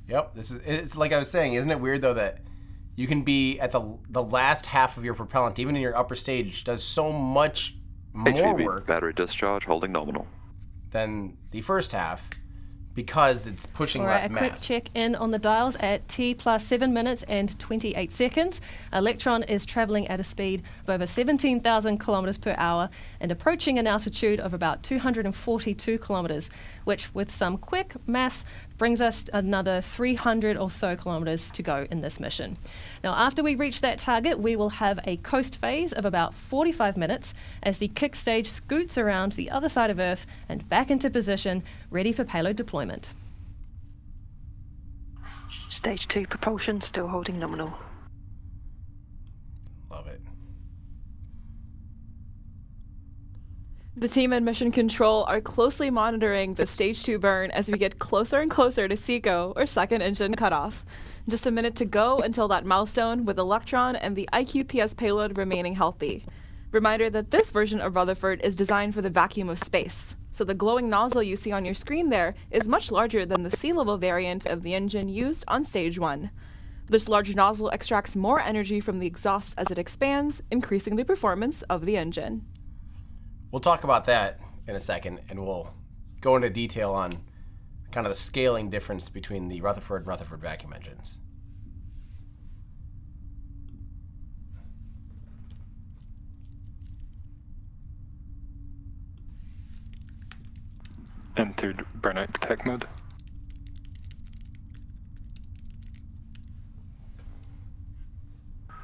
Yep, it's like I was saying, isn't it weird though that you can be at the last half of your propellant, even in your upper stage, does so much more HVB, work battery discharge holding nominal than the first half because it's pushing All right, less a quick mass. check in on the dials at T plus 7 minutes and 28 seconds. Electron is traveling at a speed of over 17,000 kilometers per hour and approaching an altitude of about 242 kilometers, which with some quick maths brings us another 300 or so kilometers to go in this mission. Now, after we reach that target, we will have a coast phase of about 45 minutes as the kick stage scoots around the other side of Earth and back into position, ready for payload deployment. Stage 2 propulsion still holding nominal. Love it. The team in Mission Control are closely monitoring the Stage 2 burn as we get closer and closer to SECO, or second engine cutoff. Just a minute to go until that milestone with Electron and the iQPS payload remaining healthy. Reminder that this version of Rutherford is designed for the vacuum of space, so the glowing nozzle you see on your screen there is much larger than the sea level variant of the engine used on Stage 1. This large nozzle extracts more energy from the exhaust as it expands, increasing the performance of the engine. We'll talk about that in a second, and we'll go into detail on kind of the scaling difference between the Rutherford and Rutherford vacuum engines. Entered burnout detect mode.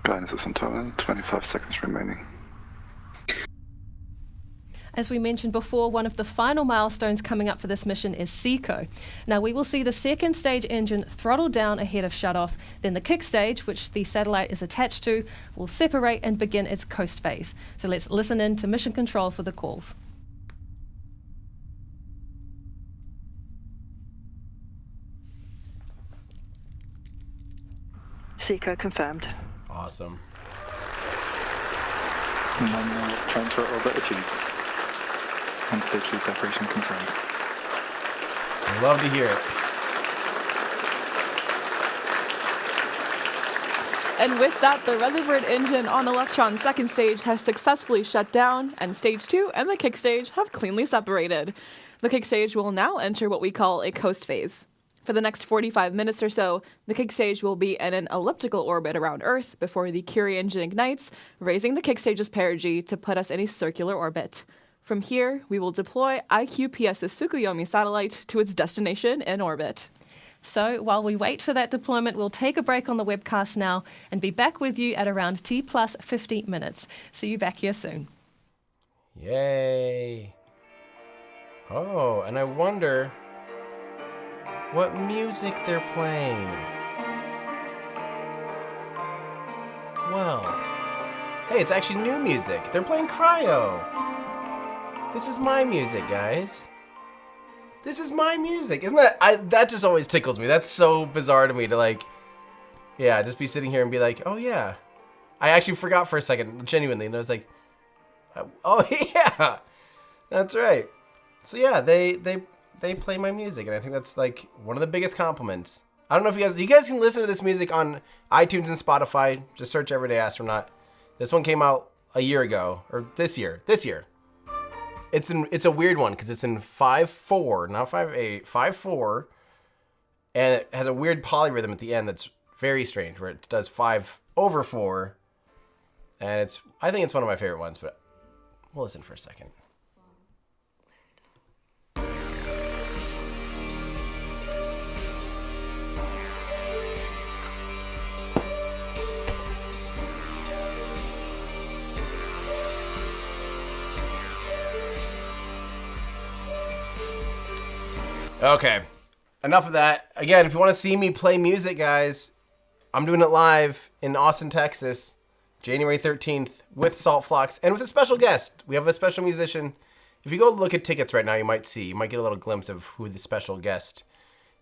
Guidance is on total, 25 seconds remaining. As we mentioned before, one of the final milestones coming up for this mission is SECO. Now, we will see the second stage engine throttle down ahead of shutoff, then the kick stage, which the satellite is attached to, will separate and begin its coast phase. So let's listen in to mission control for the calls. SECO confirmed. Awesome. Nominal transfer orbit achieved. And stage 2 separation confirmed. I love to hear it. And with that, the Rutherford engine on Electron's second stage has successfully shut down, and stage 2 and the kick stage have cleanly separated. The kick stage will now enter what we call a coast phase. For the next 45 minutes or so, the kick stage will be in an elliptical orbit around Earth before the Curie engine ignites, raising the kick stage's perigee to put us in a circular orbit. From here, we will deploy iQPS's Tsukuyomi satellite to its destination in orbit. So while we wait for that deployment, we'll take a break on the webcast now and be back with you at around T plus 50 minutes. See you back here soon. Yay. Oh, and I wonder what music they're playing. Well, hey, it's actually new music. They're playing Cryo. This is my music, guys. This is my music. Isn't that, that just always tickles me. That's so bizarre to me to like, yeah, just be sitting here and be like, oh yeah. I actually forgot for a second, genuinely, and I was like, oh yeah, that's right. So yeah, they play my music, and I think that's like one of the biggest compliments. I don't know if you guys can listen to this music on iTunes and Spotify. Just search Everyday Astronaut. This one came out a year ago, or this year. It's a weird one because it's in 5/4, not 5/8, 5/4, and it has a weird polyrhythm at the end that's very strange, where it does 5/4, and I think it's one of my favorite ones, but we'll listen for a second. Okay, enough of that. Again, if you want to see me play music, guys, I'm doing it live in Austin, Texas, January 13th with Salt Flux and with a special guest. We have a special musician. If you go look at tickets right now, you might get a little glimpse of who the special guest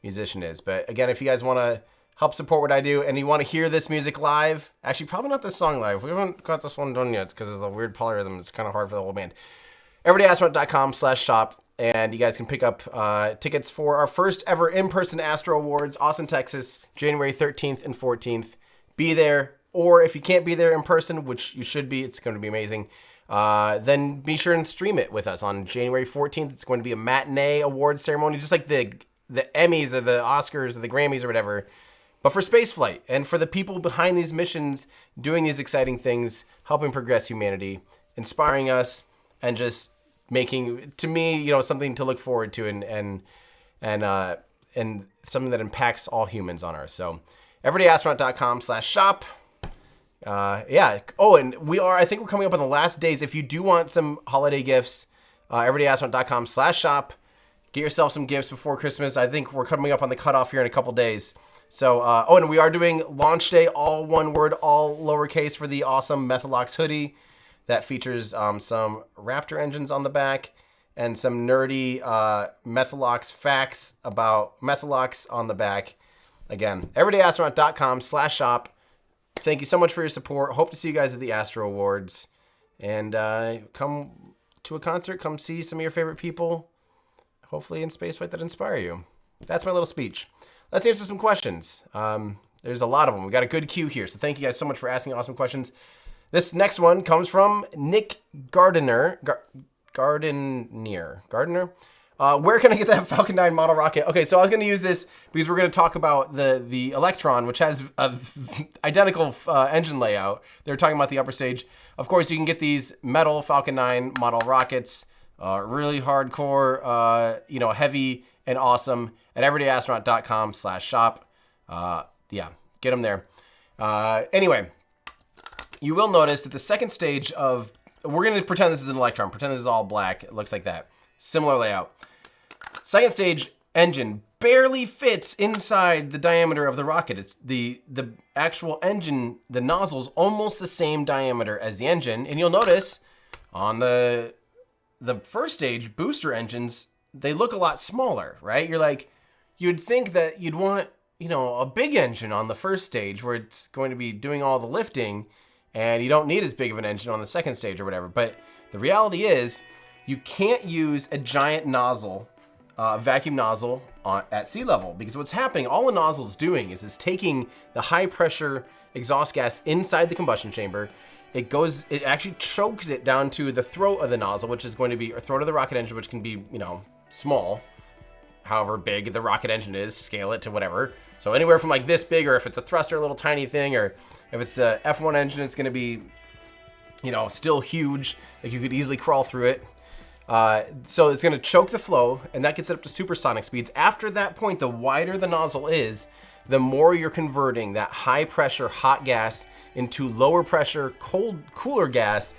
musician is. But again, if you guys want to help support what I do and you want to hear this music live, actually probably not this song live. We haven't got this one done yet because there's a weird polyrhythm. It's kind of hard for the whole band. everydayastronaut.com/shop. And you guys can pick up tickets for our first ever in-person Astro Awards, Austin, Texas, January 13th and 14th. Be there. Or if you can't be there in person, which you should be, it's going to be amazing, then be sure and stream it with us on January 14th. It's going to be a matinee award ceremony, just like the Emmys or the Oscars or the Grammys or whatever, but for spaceflight and for the people behind these missions doing these exciting things, helping progress humanity, inspiring us, and just making, to me, something to look forward to and something that impacts all humans on Earth. So everydayastronaut.com/shop. Yeah. Oh, and I think we're coming up on the last days. If you do want some holiday gifts, everydayastronaut.com/shop. Get yourself some gifts before Christmas. I think we're coming up on the cutoff here in a couple days. So, and we are doing launch day, all one word, all lowercase, for the awesome Methalox hoodie. That features some Raptor engines on the back and some nerdy Methalox facts about Methalox on the back. Again, everydayastronaut.com/shop. Thank you so much for your support. Hope to see you guys at the Astro Awards. And come to a concert. Come see some of your favorite people, hopefully in spaceflight, that inspire you. That's my little speech. Let's answer some questions. There's a lot of them. We got a good queue here. So thank you guys so much for asking awesome questions. This next one comes from Nick Gardiner. Gardiner. Where can I get that Falcon 9 model rocket? Okay, so I was going to use this because we're going to talk about the Electron, which has a identical engine layout. They're talking about the upper stage. Of course, you can get these metal Falcon 9 model rockets, really hardcore, heavy and awesome, at everydayastronaut.com/shop. Yeah, get them there. Anyway. You will notice that the second stage of we're going to pretend this is an Electron. Pretend this is all black. It looks like that. Similar layout. Second stage engine barely fits inside the diameter of the rocket. It's the actual engine, the nozzle's almost the same diameter as the engine. And you'll notice on the first stage booster engines, they look a lot smaller, right? You're like, you'd think that you'd want, you know, a big engine on the first stage where it's going to be doing all the lifting, and you don't need as big of an engine on the second stage or whatever. But the reality is you can't use a giant nozzle, vacuum nozzle at sea level, because what's happening, all the nozzle's doing is it's taking the high pressure exhaust gas inside the combustion chamber. It actually chokes it down to the throat of the nozzle, which is going to be, or throat of the rocket engine, which can be, you know, small, however big the rocket engine is, scale it to whatever. So anywhere from like this big, or if it's a thruster, a little tiny thing, or if it's the F1 engine, it's gonna be, you know, still huge, like you could easily crawl through it. So it's gonna choke the flow, and that gets it up to supersonic speeds. After that point, the wider the nozzle is, the more you're converting that high pressure hot gas into lower pressure cooler gas,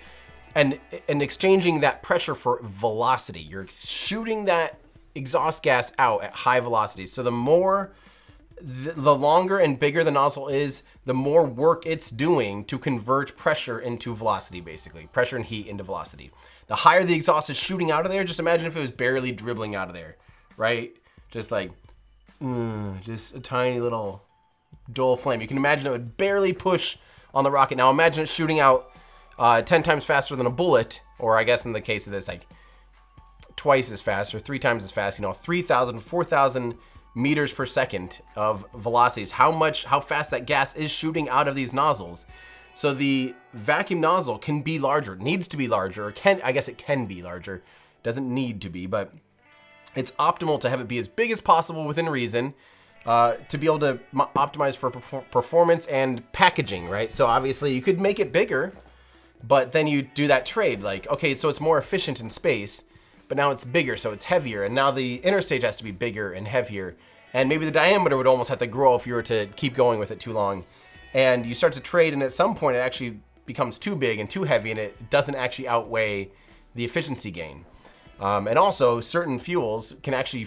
and exchanging that pressure for velocity. You're shooting that exhaust gas out at high velocities. So the longer and bigger the nozzle is, the more work it's doing to convert pressure into velocity, basically. Pressure and heat into velocity. The higher the exhaust is shooting out of there, just imagine if it was barely dribbling out of there, right? Just like, just a tiny little dull flame. You can imagine it would barely push on the rocket. Now imagine it shooting out 10 times faster than a bullet, or I guess in the case of this, like twice as fast or 3 times as fast, you know, 3,000, 4,000 meters per second of velocities, how fast that gas is shooting out of these nozzles. So the vacuum nozzle can be larger, needs to be larger, or I guess it can be larger, doesn't need to be, but it's optimal to have it be as big as possible within reason, to be able to optimize for performance and packaging, right? So obviously you could make it bigger, but then you do that trade, like, okay, so it's more efficient in space, but now it's bigger, so it's heavier, and now the inner stage has to be bigger and heavier, and maybe the diameter would almost have to grow if you were to keep going with it too long. And you start to trade, and at some point it actually becomes too big and too heavy, and it doesn't actually outweigh the efficiency gain. And also, certain fuels can actually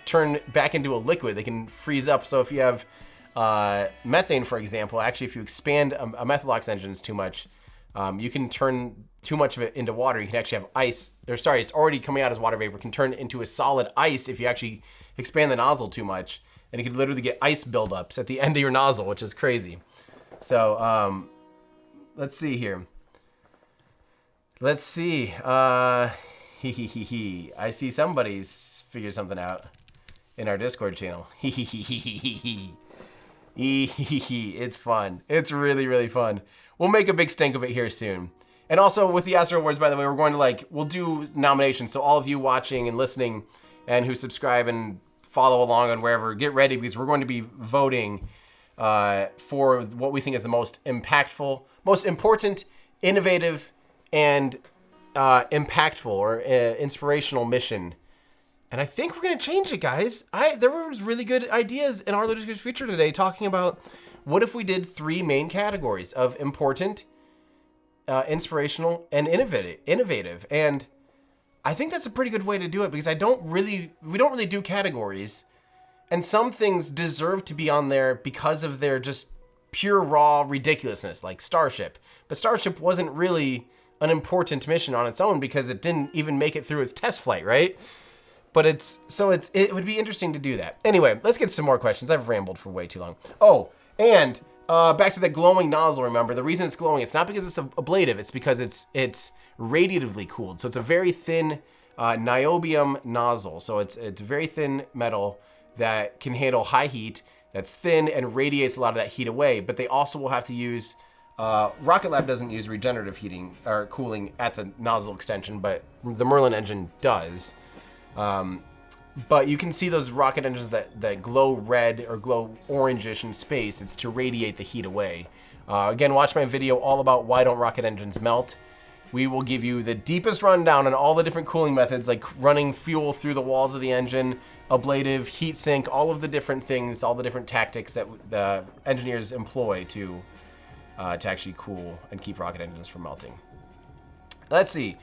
turn back into a liquid. They can freeze up. So if you have methane, for example, actually if you expand a methalox engines too much, you can turn too much of it into water. You can actually have ice, or sorry, it's already coming out as water vapor, can turn into a solid ice if you actually expand the nozzle too much. And you could literally get ice buildups at the end of your nozzle, which is crazy. So let's see here. Let's see. I see somebody's figured something out in our Discord channel. It's fun. It's really, really fun. We'll make a big stink of it here soon. And also with the Astro Awards, by the way, we're going to we'll do nominations. So all of you watching and listening and who subscribe and follow along on wherever, get ready, because we're going to be voting for what we think is the most impactful, most important, innovative, and impactful or inspirational mission. And I think we're going to change it, guys. There was really good ideas in our Ludicrous Future today talking about what if we did 3 main categories of important, inspirational, and innovative. And I think that's a pretty good way to do it, because we don't really do categories. And some things deserve to be on there because of their just pure raw ridiculousness, like Starship. But Starship wasn't really an important mission on its own because it didn't even make it through its test flight, right? But it would be interesting to do that. Anyway, let's get some more questions. I've rambled for way too long. Oh, and back to that glowing nozzle, remember, the reason it's glowing, it's not because it's ablative, it's because it's radiatively cooled. So it's a very thin niobium nozzle. So it's very thin metal that can handle high heat, that's thin and radiates a lot of that heat away. But they also will have to use, Rocket Lab doesn't use regenerative heating or cooling at the nozzle extension, but the Merlin engine does. But you can see those rocket engines that glow red or glow orangish in space. It's to radiate the heat away. Again, watch my video all about why don't rocket engines melt. We will give you the deepest rundown on all the different cooling methods, like running fuel through the walls of the engine, ablative, heat sink, all of the different things, all the different tactics that the engineers employ to actually cool and keep rocket engines from melting. Let's see.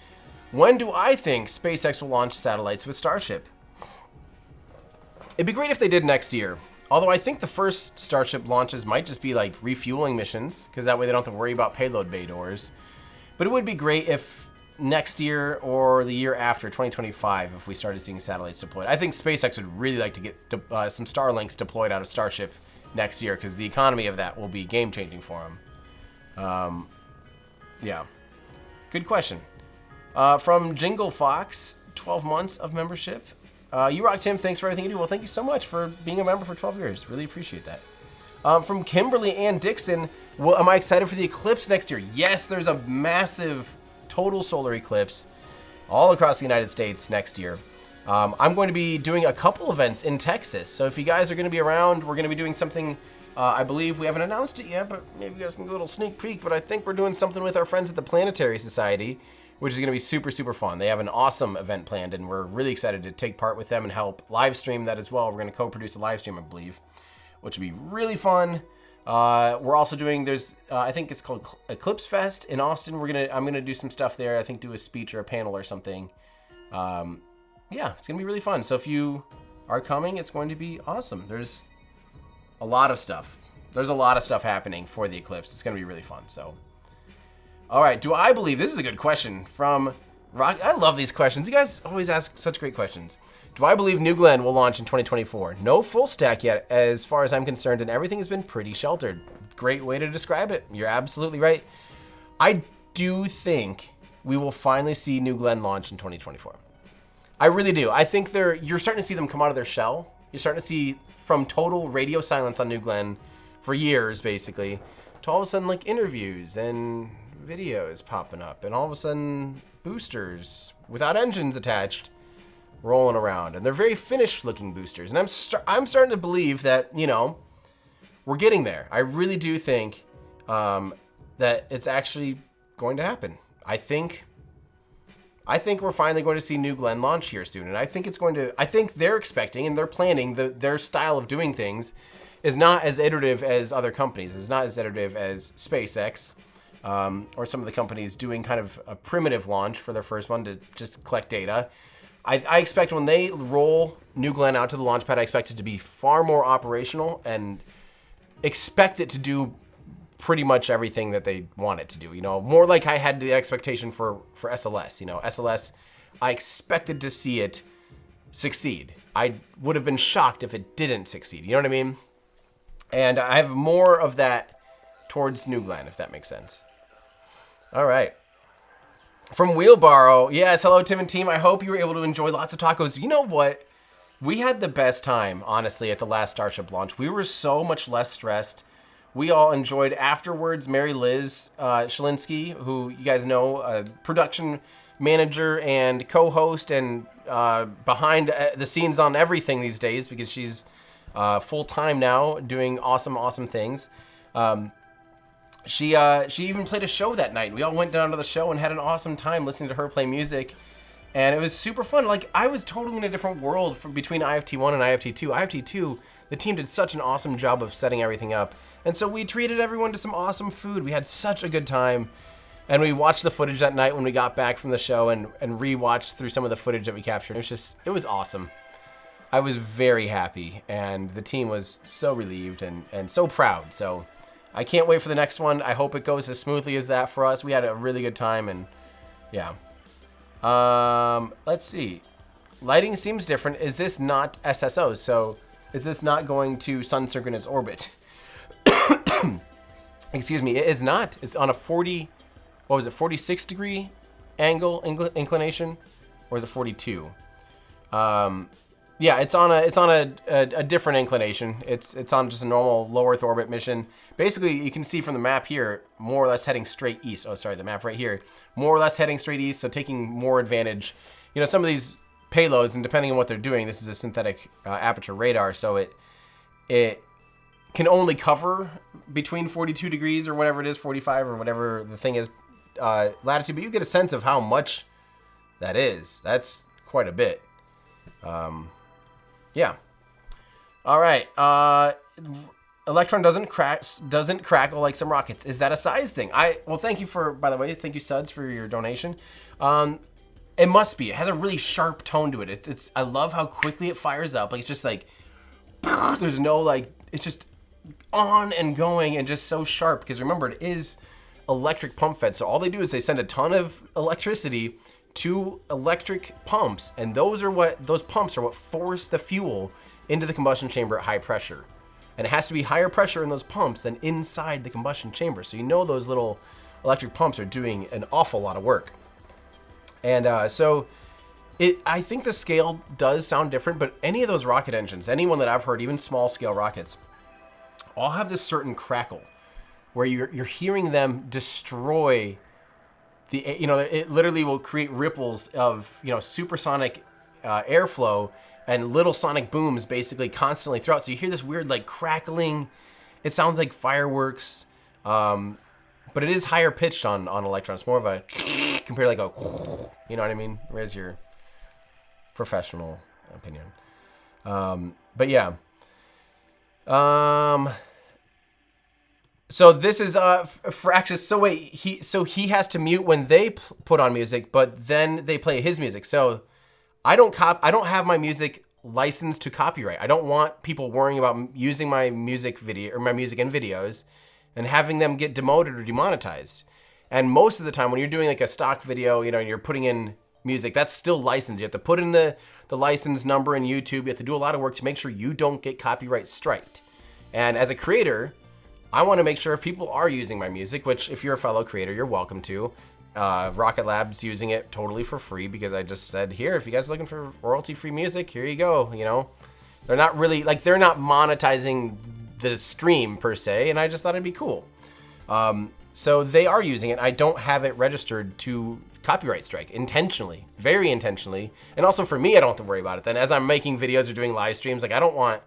When do I think SpaceX will launch satellites with Starship? It'd be great if they did next year. Although I think the first Starship launches might just be like refueling missions, because that way they don't have to worry about payload bay doors. But it would be great if next year or the year after, 2025, if we started seeing satellites deployed. I think SpaceX would really like to get some Starlinks deployed out of Starship next year, because the economy of that will be game-changing for them. Yeah. Good question. From Jingle Fox, 12 months of membership. You rock, Tim. Thanks for everything you do. Well, thank you so much for being a member for 12 years. Really appreciate that. From Kimberly Ann Dixon, well, am I excited for the eclipse next year? Yes, there's a massive total solar eclipse all across the United States next year. I'm going to be doing a couple events in Texas. So if you guys are going to be around, we're going to be doing something. I believe we haven't announced it yet, but maybe you guys can get a little sneak peek. But I think we're doing something with our friends at the Planetary Society, which is going to be super, super fun. They have an awesome event planned, and we're really excited to take part with them and help live stream that as well. We're going to co-produce a live stream, I believe, which will be really fun. We're also doing, I think it's called Eclipse Fest in Austin. I'm gonna do some stuff there. I think do a speech or a panel or something. Yeah, it's gonna be really fun. So if you are coming, it's going to be awesome. There's a lot of stuff. There's a lot of stuff happening for the eclipse. It's gonna be really fun. So. All right, do I believe, this is a good question from Rock. I love these questions. You guys always ask such great questions. Do I believe New Glenn will launch in 2024? No full stack yet, as far as I'm concerned, and everything has been pretty sheltered. Great way to describe it. You're absolutely right. I do think we will finally see New Glenn launch in 2024. I really do. I think you're starting to see them come out of their shell. You're starting to see from total radio silence on New Glenn for years, basically, to all of a sudden like interviews and videos popping up, and all of a sudden boosters without engines attached rolling around, and they're very finished looking boosters, and I'm starting to believe that, you know, we're getting there. I really do think that it's actually going to happen. I think we're finally going to see New Glenn launch here soon, and I think they're expecting and they're planning their style of doing things is not as iterative as other companies. It's not as iterative as SpaceX. Or some of the companies doing kind of a primitive launch for their first one to just collect data. I expect when they roll New Glenn out to the launch pad, I expect it to be far more operational and expect it to do pretty much everything that they want it to do. You know, more like I had the expectation for SLS. You know, SLS, I expected to see it succeed. I would have been shocked if it didn't succeed. You know what I mean? And I have more of that towards New Glenn, if that makes sense. All right. From Wheelbarrow, yes, hello Tim and team. I hope you were able to enjoy lots of tacos. You know what? We had the best time, honestly, at the last Starship launch. We were so much less stressed. We all enjoyed afterwards. Mary Liz Shalinsky, who you guys know, a production manager and co-host and behind the scenes on everything these days, because she's full-time now doing awesome things. She even played a show that night. We all went down to the show and had an awesome time listening to her play music. And it was super fun. Like, I was totally in a different world between IFT1 and IFT2. IFT2, the team did such an awesome job of setting everything up. And so we treated everyone to some awesome food. We had such a good time. And we watched the footage that night when we got back from the show and re-watched through some of the footage that we captured. It was awesome. I was very happy. And the team was so relieved and so proud. So I can't wait for the next one. I hope it goes as smoothly as that for us. We had a really good time, and yeah. Let's see. Lighting seems different. Is this not SSO? So is this not going to sun synchronous orbit? Excuse me. It is not. It's on a 46 degree angle inclination, or the 42. Yeah, it's on a different inclination. It's on just a normal low Earth orbit mission. Basically, you can see from the map here, more or less heading straight east. Oh, sorry, the map right here, more or less heading straight east. So taking more advantage. You know, some of these payloads, and depending on what they're doing, this is a synthetic aperture radar, so it can only cover between 42 degrees or whatever it is, 45 or whatever the thing is latitude. But you get a sense of how much that is. That's quite a bit. Yeah. All right. Electron doesn't crackle like some rockets. Is that a size thing? Well, thank you for, by the way, thank you Suds for your donation. It must be. It has a really sharp tone to it. It's I love how quickly it fires up. Like it's just like there's no like it's just on and going and just so sharp because remember it is electric pump fed. So all they do is they send a ton of electricity to electric pumps, and those pumps are what force the fuel into the combustion chamber at high pressure. And it has to be higher pressure in those pumps than inside the combustion chamber. So you know those little electric pumps are doing an awful lot of work. And I think the scale does sound different, but any of those rocket engines, anyone that I've heard, even small scale rockets, all have this certain crackle where you're hearing them destroy the, you know, it literally will create ripples of, you know, supersonic airflow and little sonic booms basically constantly throughout. So you hear this weird like crackling. It sounds like fireworks, but it is higher pitched on Electron. It's more of a compared to like a, you know what I mean? Where's your professional opinion? But yeah. So this is Fraxis. So wait, he has to mute when they put on music, but then they play his music. So I don't have my music licensed to copyright. I don't want people worrying about using my music video or my music in videos and having them get demoted or demonetized. And most of the time when you're doing like a stock video, you know, and you're putting in music, that's still licensed. You have to put in the license number in YouTube. You have to do a lot of work to make sure you don't get copyright striked. And as a creator, I want to make sure if people are using my music, which if you're a fellow creator, you're welcome to. Rocket Lab's using it totally for free because I just said, here, if you guys are looking for royalty-free music, here you go, you know. They're not really, like, they're not monetizing the stream per se, and I just thought it'd be cool. So they are using it. I don't have it registered to copyright strike intentionally, very intentionally. And also for me, I don't have to worry about it. Then as I'm making videos or doing live streams, like I don't want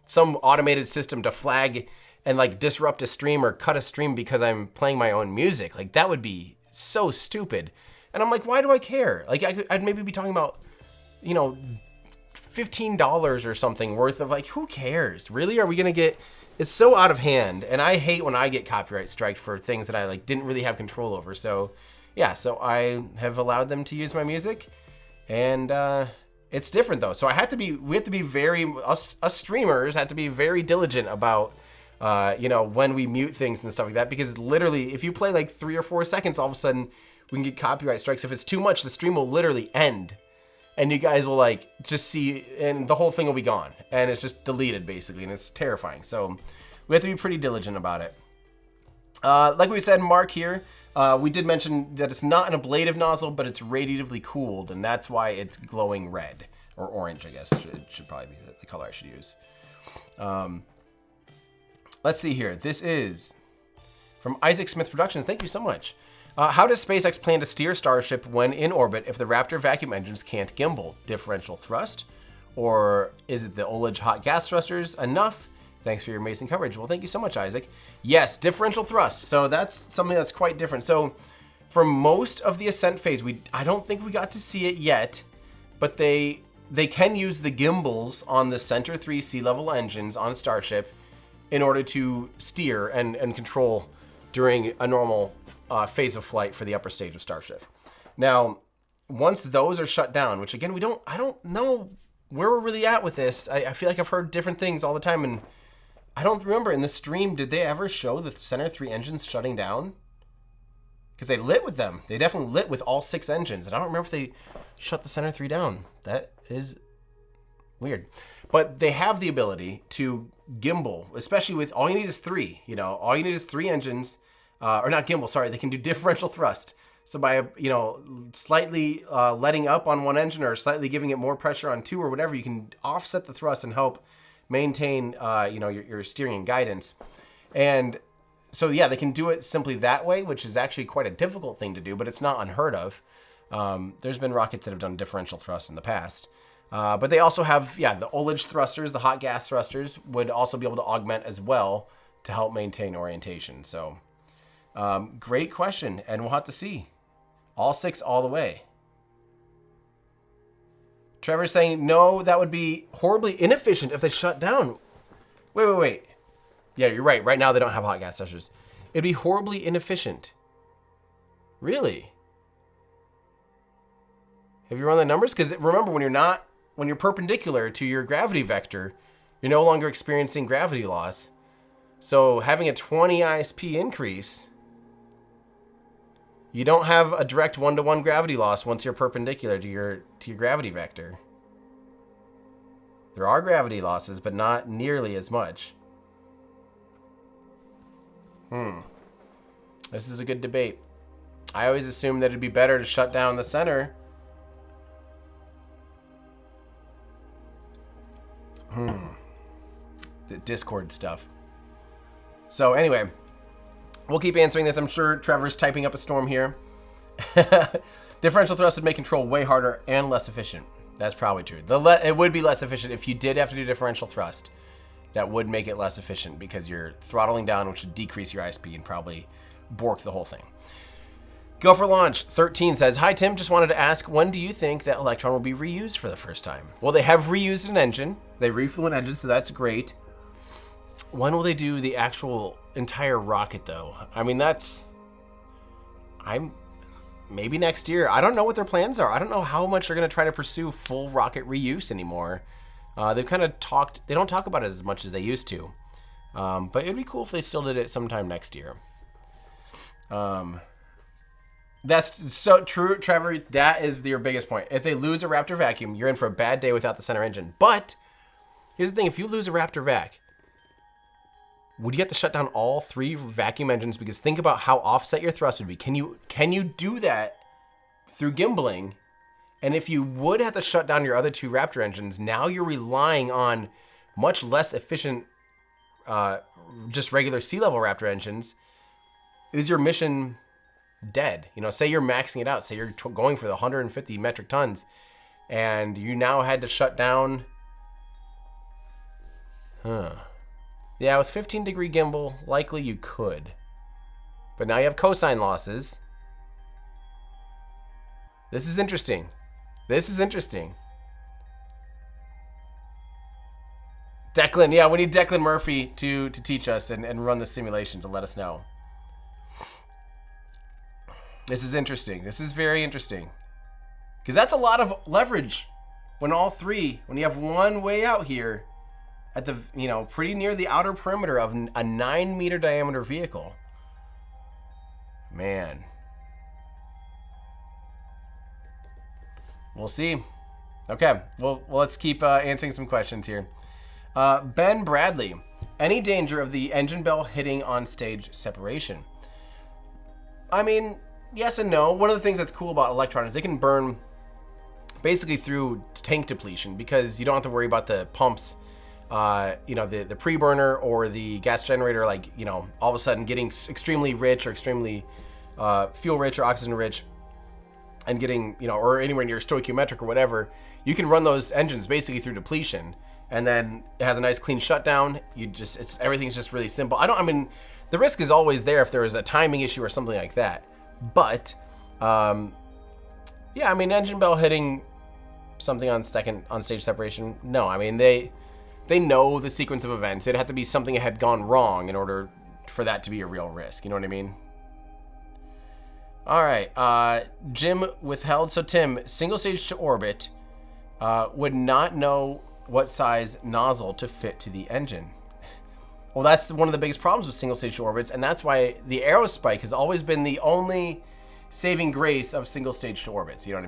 some automated system to flag and like disrupt a stream or cut a stream because I'm playing my own music. Like that would be so stupid. And I'm like, why do I care? Like I'd maybe be talking about, you know, $15 or something worth of like, who cares? Really? Are we gonna get, it's so out of hand. And I hate when I get copyright striked for things that I like didn't really have control over. So yeah, so I have allowed them to use my music and it's different though. So we have to be very, us streamers had to be very diligent about, you know, when we mute things and stuff like that, because literally if you play like 3 or 4 seconds, all of a sudden we can get copyright strikes. If it's too much, the stream will literally end and you guys will like just see, and the whole thing will be gone and it's just deleted basically. And it's terrifying. So we have to be pretty diligent about it. Like we said, Mark here, we did mention that it's not an ablative nozzle, but it's radiatively cooled, and that's why it's glowing red or orange, I guess. It should probably be the color I should use. Let's see here. This is from Isaac Smith Productions. Thank you so much. How does SpaceX plan to steer Starship when in orbit if the Raptor vacuum engines can't gimbal? Differential thrust? Or is it the Ullage hot gas thrusters enough? Thanks for your amazing coverage. Well, thank you so much, Isaac. Yes, differential thrust. So that's something that's quite different. So for most of the ascent phase, I don't think we got to see it yet, but they can use the gimbals on the Center 3 sea level engines on Starship in order to steer and control during a normal phase of flight for the upper stage of Starship. Now, once those are shut down, which again, I don't know where we're really at with this. I feel like I've heard different things all the time, and I don't remember in the stream, did they ever show the Center 3 engines shutting down? Because they lit with them. They definitely lit with all 6 engines, and I don't remember if they shut the Center 3 down. That is weird. But they have the ability to gimbal, especially with, all you need is 3, you know, all you need is 3 engines, or not gimbal, sorry, they can do differential thrust. So by, you know, slightly letting up on one engine or slightly giving it more pressure on 2 or whatever, you can offset the thrust and help maintain, you know, your steering and guidance. And so, yeah, they can do it simply that way, which is actually quite a difficult thing to do, but it's not unheard of. There's been rockets that have done differential thrust in the past. But they also have, yeah, the Ullage thrusters, the hot gas thrusters would also be able to augment as well to help maintain orientation. So, great question, and we'll have to see. All 6 all the way. Trevor's saying, no, that would be horribly inefficient if they shut down. Wait. Yeah, you're right. Right now they don't have hot gas thrusters. It'd be horribly inefficient. Really? Have you run the numbers? Because remember, when you're perpendicular to your gravity vector, you're no longer experiencing gravity loss. So having a 20 ISP increase, you don't have a direct 1-to-1 gravity loss once you're perpendicular to your gravity vector. There are gravity losses, but not nearly as much. This is a good debate. I always assumed that it'd be better to shut down the center. The Discord stuff. So anyway, we'll keep answering this. I'm sure Trevor's typing up a storm here. Differential thrust would make control way harder and less efficient. That's probably true. It would be less efficient if you did have to do differential thrust. That would make it less efficient because you're throttling down, which would decrease your ISP and probably bork the whole thing. Go for Launch 13 says, hi Tim, just wanted to ask, when do you think that Electron will be reused for the first time? Well, they have reused an engine. They reflew an engine, so that's great. When will they do the actual entire rocket though? I mean, maybe next year. I don't know what their plans are. I don't know how much they're going to try to pursue full rocket reuse anymore. They've kind of they don't talk about it as much as they used to. But it'd be cool if they still did it sometime next year. That's so true, Trevor. That is your biggest point. If they lose a Raptor vacuum, you're in for a bad day without the center engine. But here's the thing. If you lose a Raptor vac, would you have to shut down all 3 vacuum engines? Because think about how offset your thrust would be. Can you do that through gimbaling? And if you would have to shut down your other 2 Raptor engines, now you're relying on much less efficient, just regular sea level Raptor engines. Is your mission dead? You know, say you're maxing it out. Say you're going for the 150 metric tons, and you now had to shut down. Yeah, with 15-degree gimbal, likely you could. But now you have cosine losses. This is interesting. This is interesting. Declan, yeah, we need Declan Murphy to teach us and run the simulation to let us know. This is interesting. This is very interesting. Because that's a lot of leverage when when you have one way out here at the, pretty near the outer perimeter of a 9-meter diameter vehicle. Man. We'll see. Okay, well let's keep answering some questions here. Ben Bradley, any danger of the engine bell hitting on stage separation? I mean, yes and no. One of the things that's cool about Electron is they can burn basically through tank depletion because you don't have to worry about the pumps, the pre-burner or the gas generator, all of a sudden getting extremely rich or extremely fuel rich or oxygen rich and getting, or anywhere near stoichiometric or whatever. You can run those engines basically through depletion, and then it has a nice clean shutdown. Everything's just really simple. The risk is always there if there is a timing issue or something like that. But, engine bell hitting something on stage separation, no. They know the sequence of events. It'd have to be something that had gone wrong in order for that to be a real risk. You know what I mean? All right, Jim withheld. So Tim, single stage to orbit, would not know what size nozzle to fit to the engine. Well, that's one of the biggest problems with single stage to orbits, and that's why the aerospike has always been the only saving grace of single stage to orbits. You know what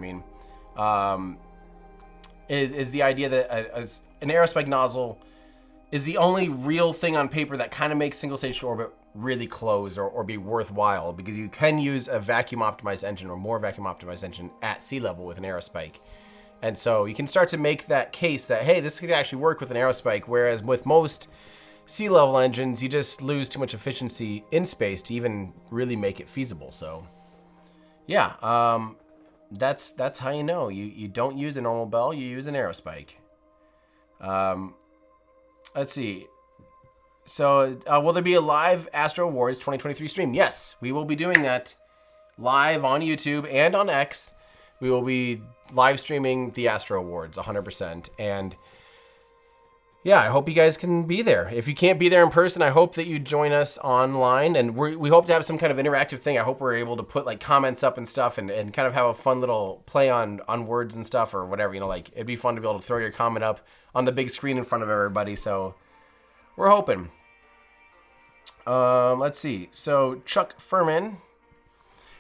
I mean? Is the idea that an aerospike nozzle is the only real thing on paper that kind of makes single stage to orbit really close or be worthwhile, because you can use a vacuum optimized engine or more vacuum optimized engine at sea level with an aerospike. And so you can start to make that case that, hey, this could actually work with an aerospike, whereas with most sea level engines, you just lose too much efficiency in space to even really make it feasible. So yeah, that's how you know. You don't use a normal bell, you use an aerospike. Let's see. So will there be a live Astro Awards 2023 stream? Yes, we will be doing that live on YouTube and on X. We will be live streaming the Astro Awards 100%. And yeah, I hope you guys can be there. If you can't be there in person, I hope that you join us online, and we hope to have some kind of interactive thing. I hope we're able to put like comments up and stuff, and kind of have a fun little play on words and stuff or whatever. You know, like it'd be fun to be able to throw your comment up on the big screen in front of everybody. So we're hoping. Let's see. So Chuck Furman,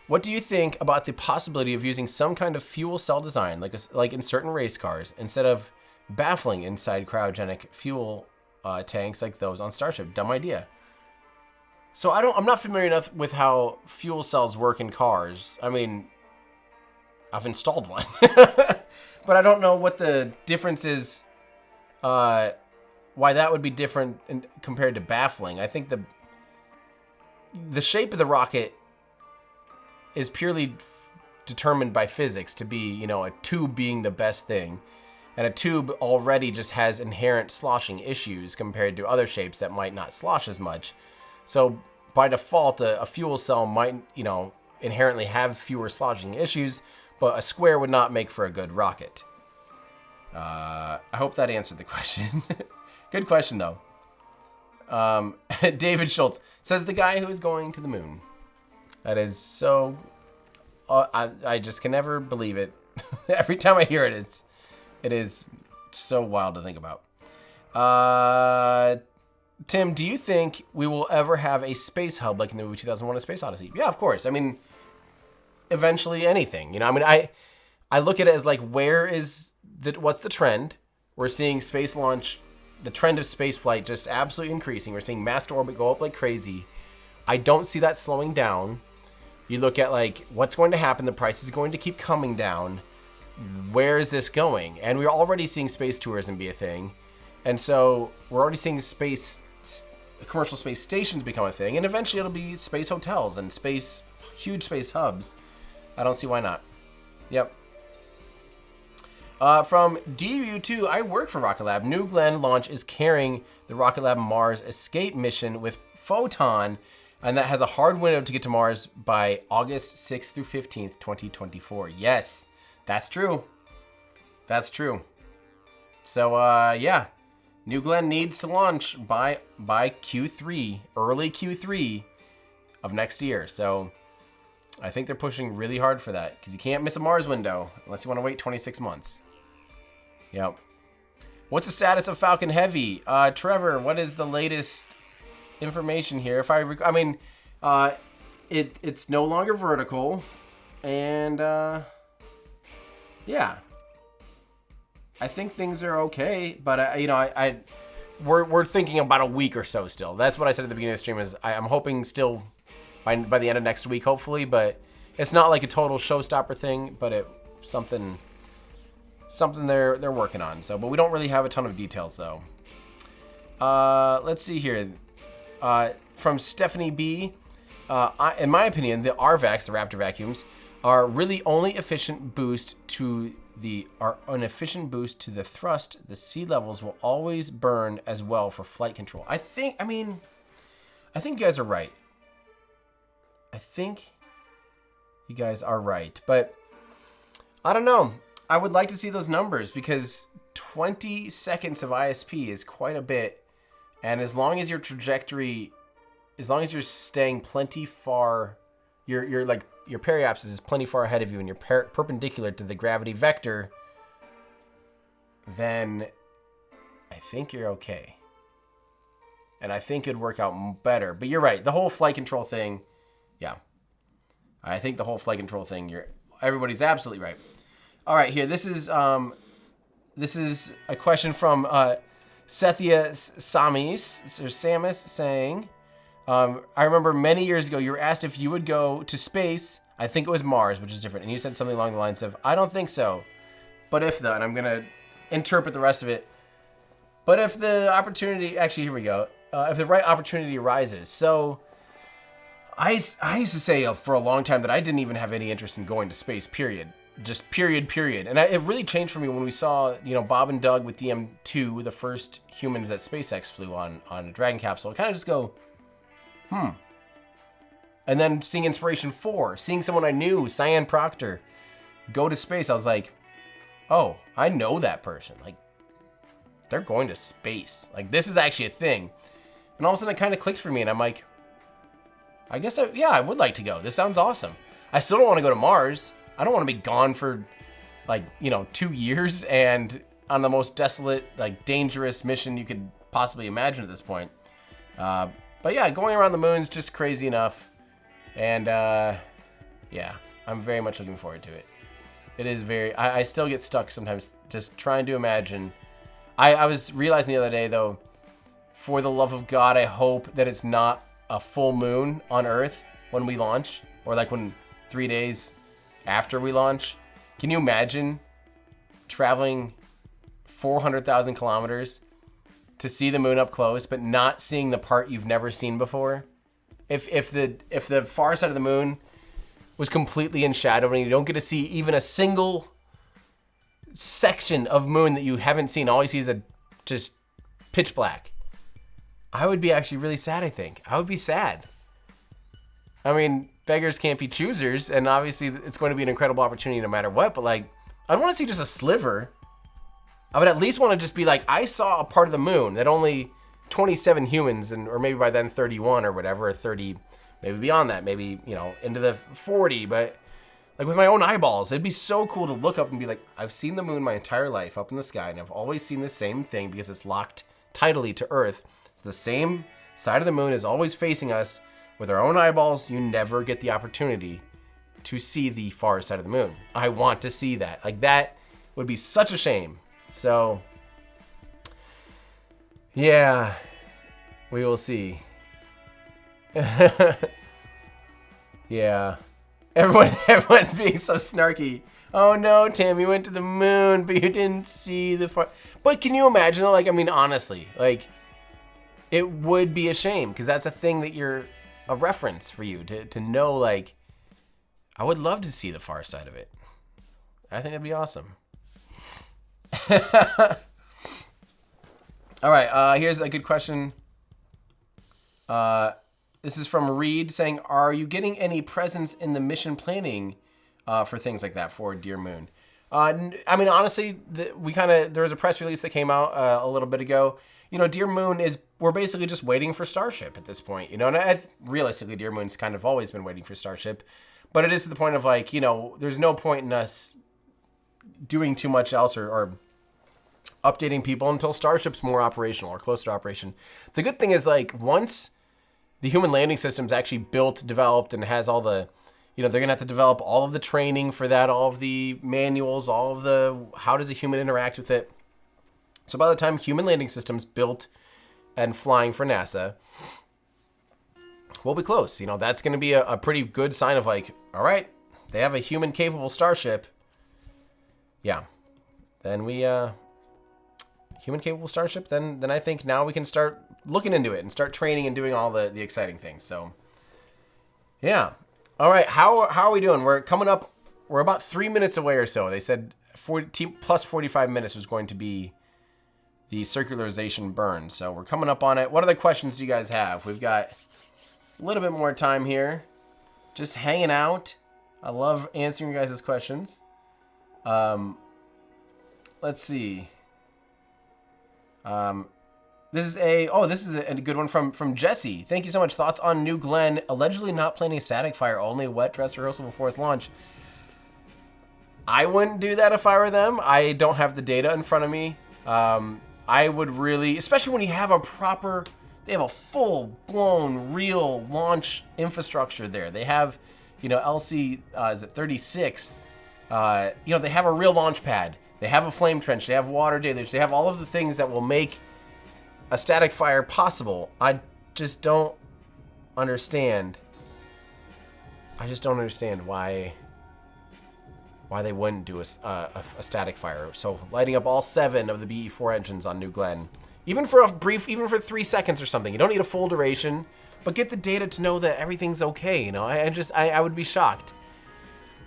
what do you think about the possibility of using some kind of fuel cell design, like in certain race cars, instead of baffling inside cryogenic fuel tanks like those on Starship? Dumb idea. So I'm not familiar enough with how fuel cells work in cars. I mean, I've installed one, but I don't know what the difference is. Why that would be different compared to baffling. I think the shape of the rocket is purely determined by physics to be, you know, a tube being the best thing. And a tube already just has inherent sloshing issues compared to other shapes that might not slosh as much. So by default, a fuel cell might, you know, inherently have fewer sloshing issues, but a square would not make for a good rocket. I hope that answered the question. Good question, though. David Schultz says the guy who is going to the moon. That is so... I just can never believe it. Every time I hear it, it is so wild to think about. Tim, do you think we will ever have a space hub like in the movie 2001: A Space Odyssey? Yeah, of course. I mean, eventually anything. You know, I mean, I look at it as like, what's the trend? We're seeing space launch, the trend of space flight just absolutely increasing. We're seeing mass to orbit go up like crazy. I don't see that slowing down. You look at like what's going to happen. The price is going to keep coming down. Where is this going? And we're already seeing space tourism be a thing. And so we're already seeing commercial space stations become a thing. And eventually it'll be space hotels and huge space hubs. I don't see why not. Yep. From DU2, I work for Rocket Lab. New Glenn launch is carrying the Rocket Lab Mars escape mission with Photon. And that has a hard window to get to Mars by August 6th through 15th, 2024. Yes. That's true. That's true. So, yeah. New Glenn needs to launch by Q3, early Q3 of next year. So, I think they're pushing really hard for that because you can't miss a Mars window unless you want to wait 26 months. Yep. What's the status of Falcon Heavy? Trevor, what is the latest information here? It's no longer vertical, and yeah, I think things are okay, but we're thinking about a week or so still. That's what I said at the beginning of the stream. Is I'm hoping still by the end of next week, hopefully. But it's not like a total showstopper thing, but it's something they're working on. So, but we don't really have a ton of details though. Let's see here. From Stephanie B. In my opinion, the RVACs, the Raptor vacuums, are really only an efficient boost to the thrust. The sea levels will always burn as well for flight control. I think you guys are right. But I don't know. I would like to see those numbers because 20 seconds of ISP is quite a bit. And as long as your trajectory, as long as you're staying plenty far, your periapsis is plenty far ahead of you and you're perpendicular to the gravity vector, then I think you're okay. And I think it'd work out better. But you're right. The whole flight control thing, yeah. I think the whole flight control thing, everybody's absolutely right. All right, here. This is a question from Sethia Samis saying, I remember many years ago you were asked if you would go to space. I think it was Mars, which is different. And you said something along the lines of, I don't think so. But if and I'm going to interpret the rest of it. But if the opportunity, actually, here we go. If the right opportunity arises. So I used to say for a long time that I didn't even have any interest in going to space, period. Just period. And it really changed for me when we saw, Bob and Doug with DM2, the first humans that SpaceX flew on a Dragon capsule. Kind of just go, And then seeing Inspiration 4, seeing someone I knew, Cyan Proctor, go to space, I was like, oh, I know that person. Like, they're going to space. Like, this is actually a thing. And all of a sudden it kind of clicked for me, and I'm like, I guess, I would like to go. This sounds awesome. I still don't want to go to Mars. I don't want to be gone for, like, 2 years and on the most desolate, like, dangerous mission you could possibly imagine at this point. But yeah, going around the moon's just crazy enough. And, yeah, I'm very much looking forward to it. It is very, I still get stuck sometimes just trying to imagine. I was realizing the other day, though, for the love of God, I hope that it's not a full moon on Earth when we launch, or like when 3 days after we launch. Can you imagine traveling 400,000 kilometers to see the moon up close, but not seeing the part you've never seen before? If the far side of the moon was completely in shadow and you don't get to see even a single section of moon that you haven't seen, all you see is just pitch black, I would be actually really sad, I think. I would be sad. I mean, beggars can't be choosers, and obviously it's going to be an incredible opportunity no matter what, but like, I don't want to see just a sliver. I would at least want to just be like, I saw a part of the moon that only 27 humans, or maybe by then 31 or whatever, or 30, maybe beyond that, maybe, into the 40, but like with my own eyeballs, it'd be so cool to look up and be like, I've seen the moon my entire life up in the sky, and I've always seen the same thing because it's locked tidally to Earth. It's the same side of the moon is always facing us. With our own eyeballs, you never get the opportunity to see the far side of the moon. I want to see that. Like, that would be such a shame. So, yeah, we will see. Yeah. Everyone's being so snarky. Oh no, Tim, you went to the moon, but you didn't see the far. But can you imagine, like, I mean, honestly, like, it would be a shame, because that's a thing that you're a reference for you to know, like, I would love to see the far side of it. I think that'd be awesome. All right, here's a good question. This is from Reed saying, are you getting any presence in the mission planning for things like that for Dear Moon? I mean, honestly, there was a press release that came out a little bit ago. Dear Moon we're basically just waiting for Starship at this point, and realistically, Dear Moon's kind of always been waiting for Starship, but it is to the point of like, there's no point in us doing too much else or updating people until Starship's more operational or closer to operation. The good thing is, like, once the human landing system's actually built, developed, and has all the, they're gonna have to develop all of the training for that, all of the manuals, all of the, how does a human interact with it? So by the time human landing system's built and flying for NASA, we'll be close. That's gonna be a pretty good sign of like, all right, they have a human capable Starship. Yeah, then we, human capable Starship, then I think now we can start looking into it and start training and doing all the exciting things. So yeah. All right, how are we doing? We're coming up, we're about 3 minutes away or so. They said 40 plus 45 minutes was going to be the circularization burn. So we're coming up on it. What other questions do you guys have? We've got a little bit more time here. Just hanging out. I love answering you guys' questions. Let's see. This is a good one from Jesse. Thank you so much. Thoughts on New Glenn allegedly not planning a static fire, only a wet dress rehearsal before its launch? I wouldn't do that if I were them. I don't have the data in front of me. I would really, especially when you have they have a full-blown real launch infrastructure there. They have, LC, is it 36? They have a real launch pad. They have a flame trench. They have water deluge. They have all of the things that will make a static fire possible. I just don't understand. Why they wouldn't do a static fire. So lighting up all 7 of the BE4 engines on New Glenn, even for 3 seconds or something. You don't need a full duration, but get the data to know that everything's okay. I would be shocked.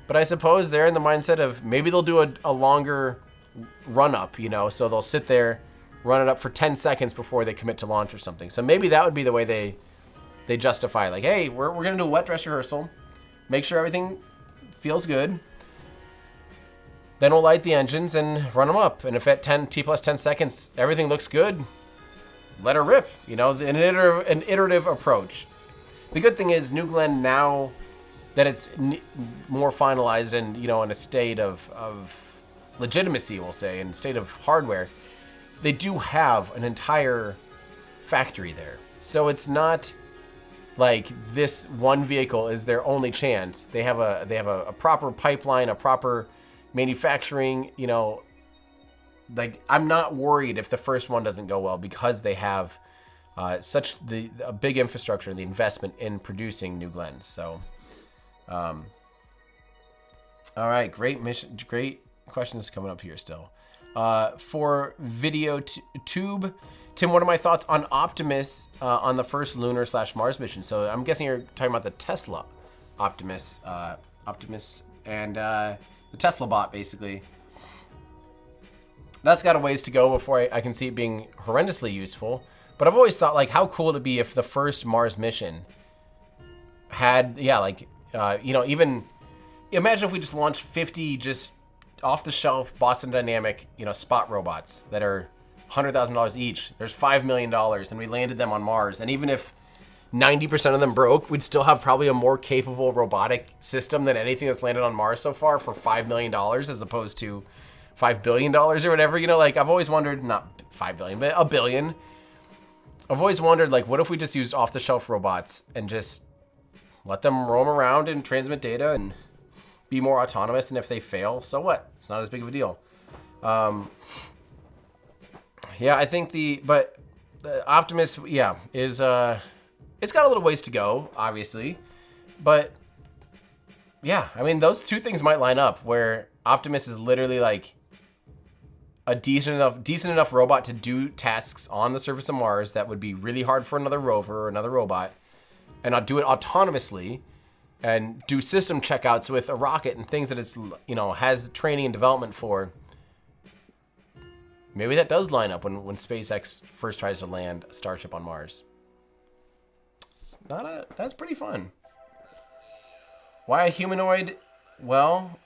But I suppose they're in the mindset of maybe they'll do a longer run up, so they'll sit there, run it up for 10 seconds before they commit to launch or something. So maybe that would be the way they justify, like, hey, we're going to do a wet dress rehearsal, make sure everything feels good. Then we'll light the engines and run them up. And if at T plus 10 seconds everything looks good, let her rip. You know, an iterative approach. The good thing is New Glenn, now that it's more finalized and, you know, in a state of legitimacy, we'll say, in a state of hardware, they do have an entire factory there. So it's not like this one vehicle is their only chance. They have a proper pipeline, a proper manufacturing, you know, like I'm not worried if the first one doesn't go well because they have such a big infrastructure and the investment in producing New Glens. So, all right, great mission, great questions coming up here still. For video tube, Tim, what are my thoughts on Optimus on the first lunar / Mars mission? So I'm guessing you're talking about the Tesla Optimus and the Tesla bot, basically. That's got a ways to go before I can see it being horrendously useful. But I've always thought, like, how cool it'd be if the first Mars mission had, yeah, like, you know, even imagine if we just launched 50 just off-the-shelf Boston Dynamic, you know, spot robots that are $100,000 each. There's $5 million, and we landed them on Mars. And even if 90% of them broke, we'd still have probably a more capable robotic system than anything that's landed on Mars so far for $5 million as opposed to $5 billion or whatever. You know, like, I've always wondered, not 5 billion, but a billion. I've always wondered, like, what if we just used off-the-shelf robots and just let them roam around and transmit data and be more autonomous, and if they fail, so what? It's not as big of a deal. Yeah, I think the Optimus, yeah, is it's got a little ways to go, obviously, but yeah, I mean, those two things might line up where Optimus is literally like a decent enough robot to do tasks on the surface of Mars that would be really hard for another rover or another robot, and not do it autonomously, and do system checkouts with a rocket and things that it's, you know, has training and development for. Maybe that does line up when SpaceX first tries to land a Starship on Mars. That's pretty fun. Why a humanoid? Well,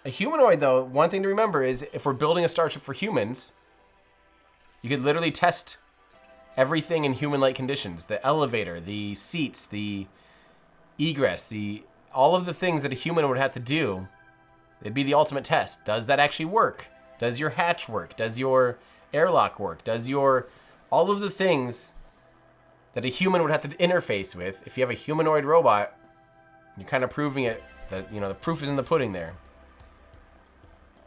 a humanoid, though, one thing to remember is if we're building a Starship for humans, you could literally test everything in human-like conditions. The elevator, the seats, the egress, all of the things that a human would have to do. It'd be the ultimate test. Does that actually work? Does your hatch work? Does your airlock work? Does all of the things that a human would have to interface with? If you have a humanoid robot, you're kind of proving it that, you know, the proof is in the pudding there.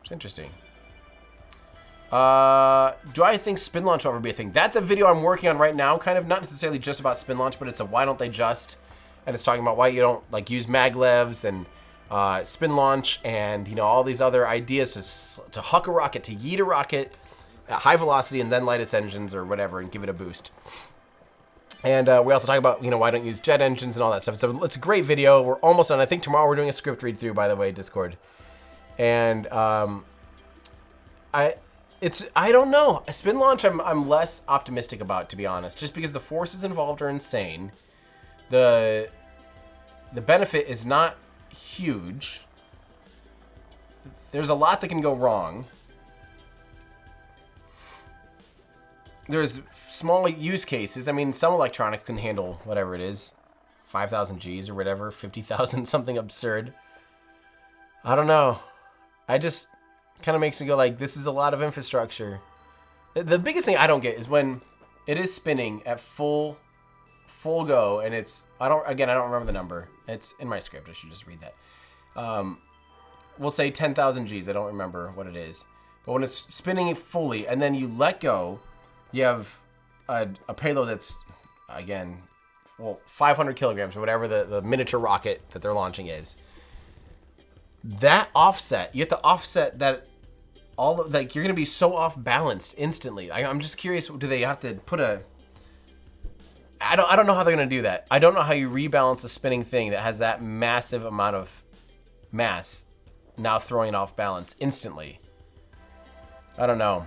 It's interesting. Do I think spin launch will ever be a thing? That's a video I'm working on right now, kind of not necessarily just about spin launch, but it's a why don't they just, and it's talking about why you don't like use maglevs and spin launch and, you know, all these other ideas to huck a rocket, to yeet a rocket at high velocity and then light its engines or whatever and give it a boost. And we also talk about, you know, why don't use jet engines and all that stuff. So it's a great video. We're almost done. I think tomorrow we're doing a script read through, by the way, Discord. And I don't know. A spin launch I'm less optimistic about, to be honest, just because the forces involved are insane. The benefit is not huge. There's a lot that can go wrong. There's small use cases. I mean, some electronics can handle whatever it is, 5,000 Gs or whatever, 50,000, something absurd. I don't know. I just kind of makes me go like, this is a lot of infrastructure. The biggest thing I don't get is when it is spinning at full go, and it's, I don't remember the number. It's in my script. I should just read that. We'll say 10,000 Gs. I don't remember what it is. But when it's spinning fully and then you let go, you have a payload that's, again, well, 500 kilograms or whatever the miniature rocket that they're launching is. That offset, you have to offset that all of, like, you're going to be so off balanced instantly. I'm just curious, do they have to put I don't know how they're going to do that. I don't know how you rebalance a spinning thing that has that massive amount of mass now throwing it off balance instantly. I don't know.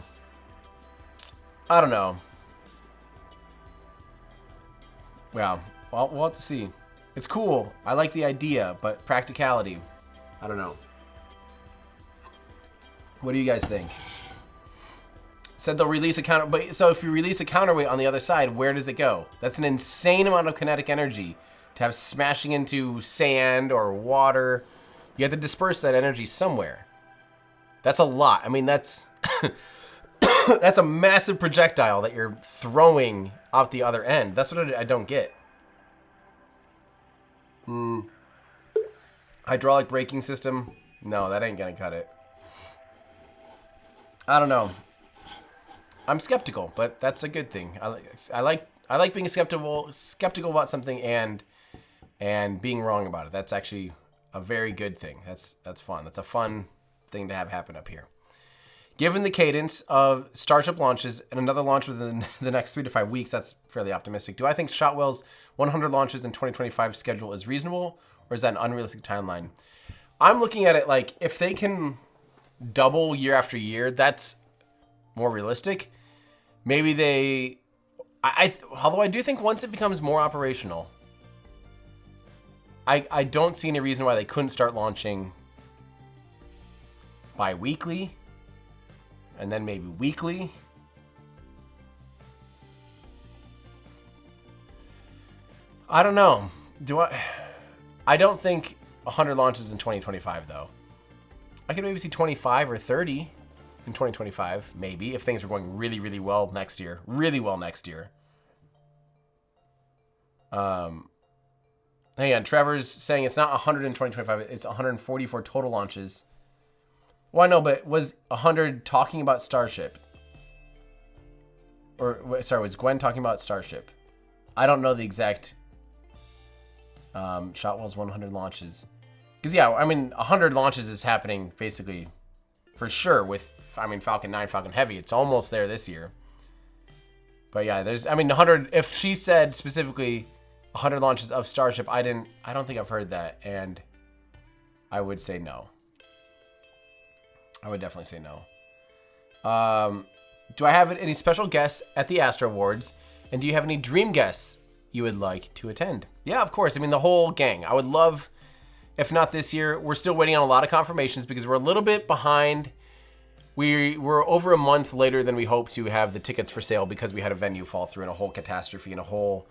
Well, we'll have to see. It's cool. I like the idea, but practicality, I don't know. What do you guys think? Said they'll release a counter, but so if you release a counterweight on the other side, where does it go? That's an insane amount of kinetic energy to have smashing into sand or water. You have to disperse that energy somewhere. That's a lot. I mean, that's that's a massive projectile that you're throwing out the other end. That's what I don't get. Hydraulic braking system? No, that ain't gonna cut it. I don't know. I'm skeptical, but that's a good thing. I like being skeptical about something and being wrong about it. That's actually a very good thing. That's fun. That's a fun thing to have happen up here. Given the cadence of Starship launches and another launch within the next 3 to 5 weeks, that's fairly optimistic. Do I think Shotwell's 100 launches in 2025 schedule is reasonable, or is that an unrealistic timeline? I'm looking at it like if they can double year after year, that's more realistic. Maybe they, although I do think once it becomes more operational, I don't see any reason why they couldn't start launching bi-weekly and then maybe weekly. I don't know. I don't think 100 launches in 2025 though. I could maybe see 25 or 30 in 2025, maybe, if things are going really, really well next year. Really well next year. Hang on, Trevor's saying it's not 100 in 2025, it's 144 total launches. Well, I know, but was 100 talking about Starship? Or, sorry, was Gwen talking about Starship? I don't know the exact Shotwell's 100 launches. Because, yeah, I mean, 100 launches is happening basically for sure with, I mean, Falcon 9, Falcon Heavy. It's almost there this year. But, yeah, there's, I mean, 100, if she said specifically 100 launches of Starship, I don't think I've heard that. And I would say no. I would definitely say no. Do I have any special guests at the Astro Awards? And do you have any dream guests you would like to attend? Yeah, of course. I mean, the whole gang. I would love, if not this year, we're still waiting on a lot of confirmations because we're a little bit behind. We're over a month later than we hoped to have the tickets for sale because we had a venue fall through and a whole catastrophe and a whole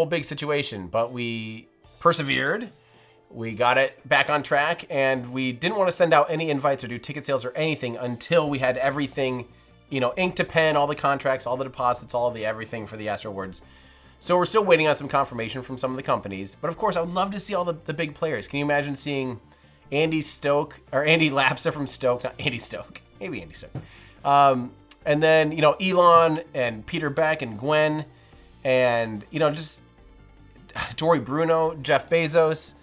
big situation. But we persevered. We got it back on track, and we didn't want to send out any invites or do ticket sales or anything until we had everything, you know, ink to pen, all the contracts, all the deposits, all of the everything for the Astro Awards. So we're still waiting on some confirmation from some of the companies. But of course, I would love to see all the big players. Can you imagine seeing Andy Lapser from Stoke? Not Andy Stoke. Maybe Andy Stoke. And then, you know, Elon and Peter Beck and Gwen and, you know, just Tori Bruno, Jeff Bezos.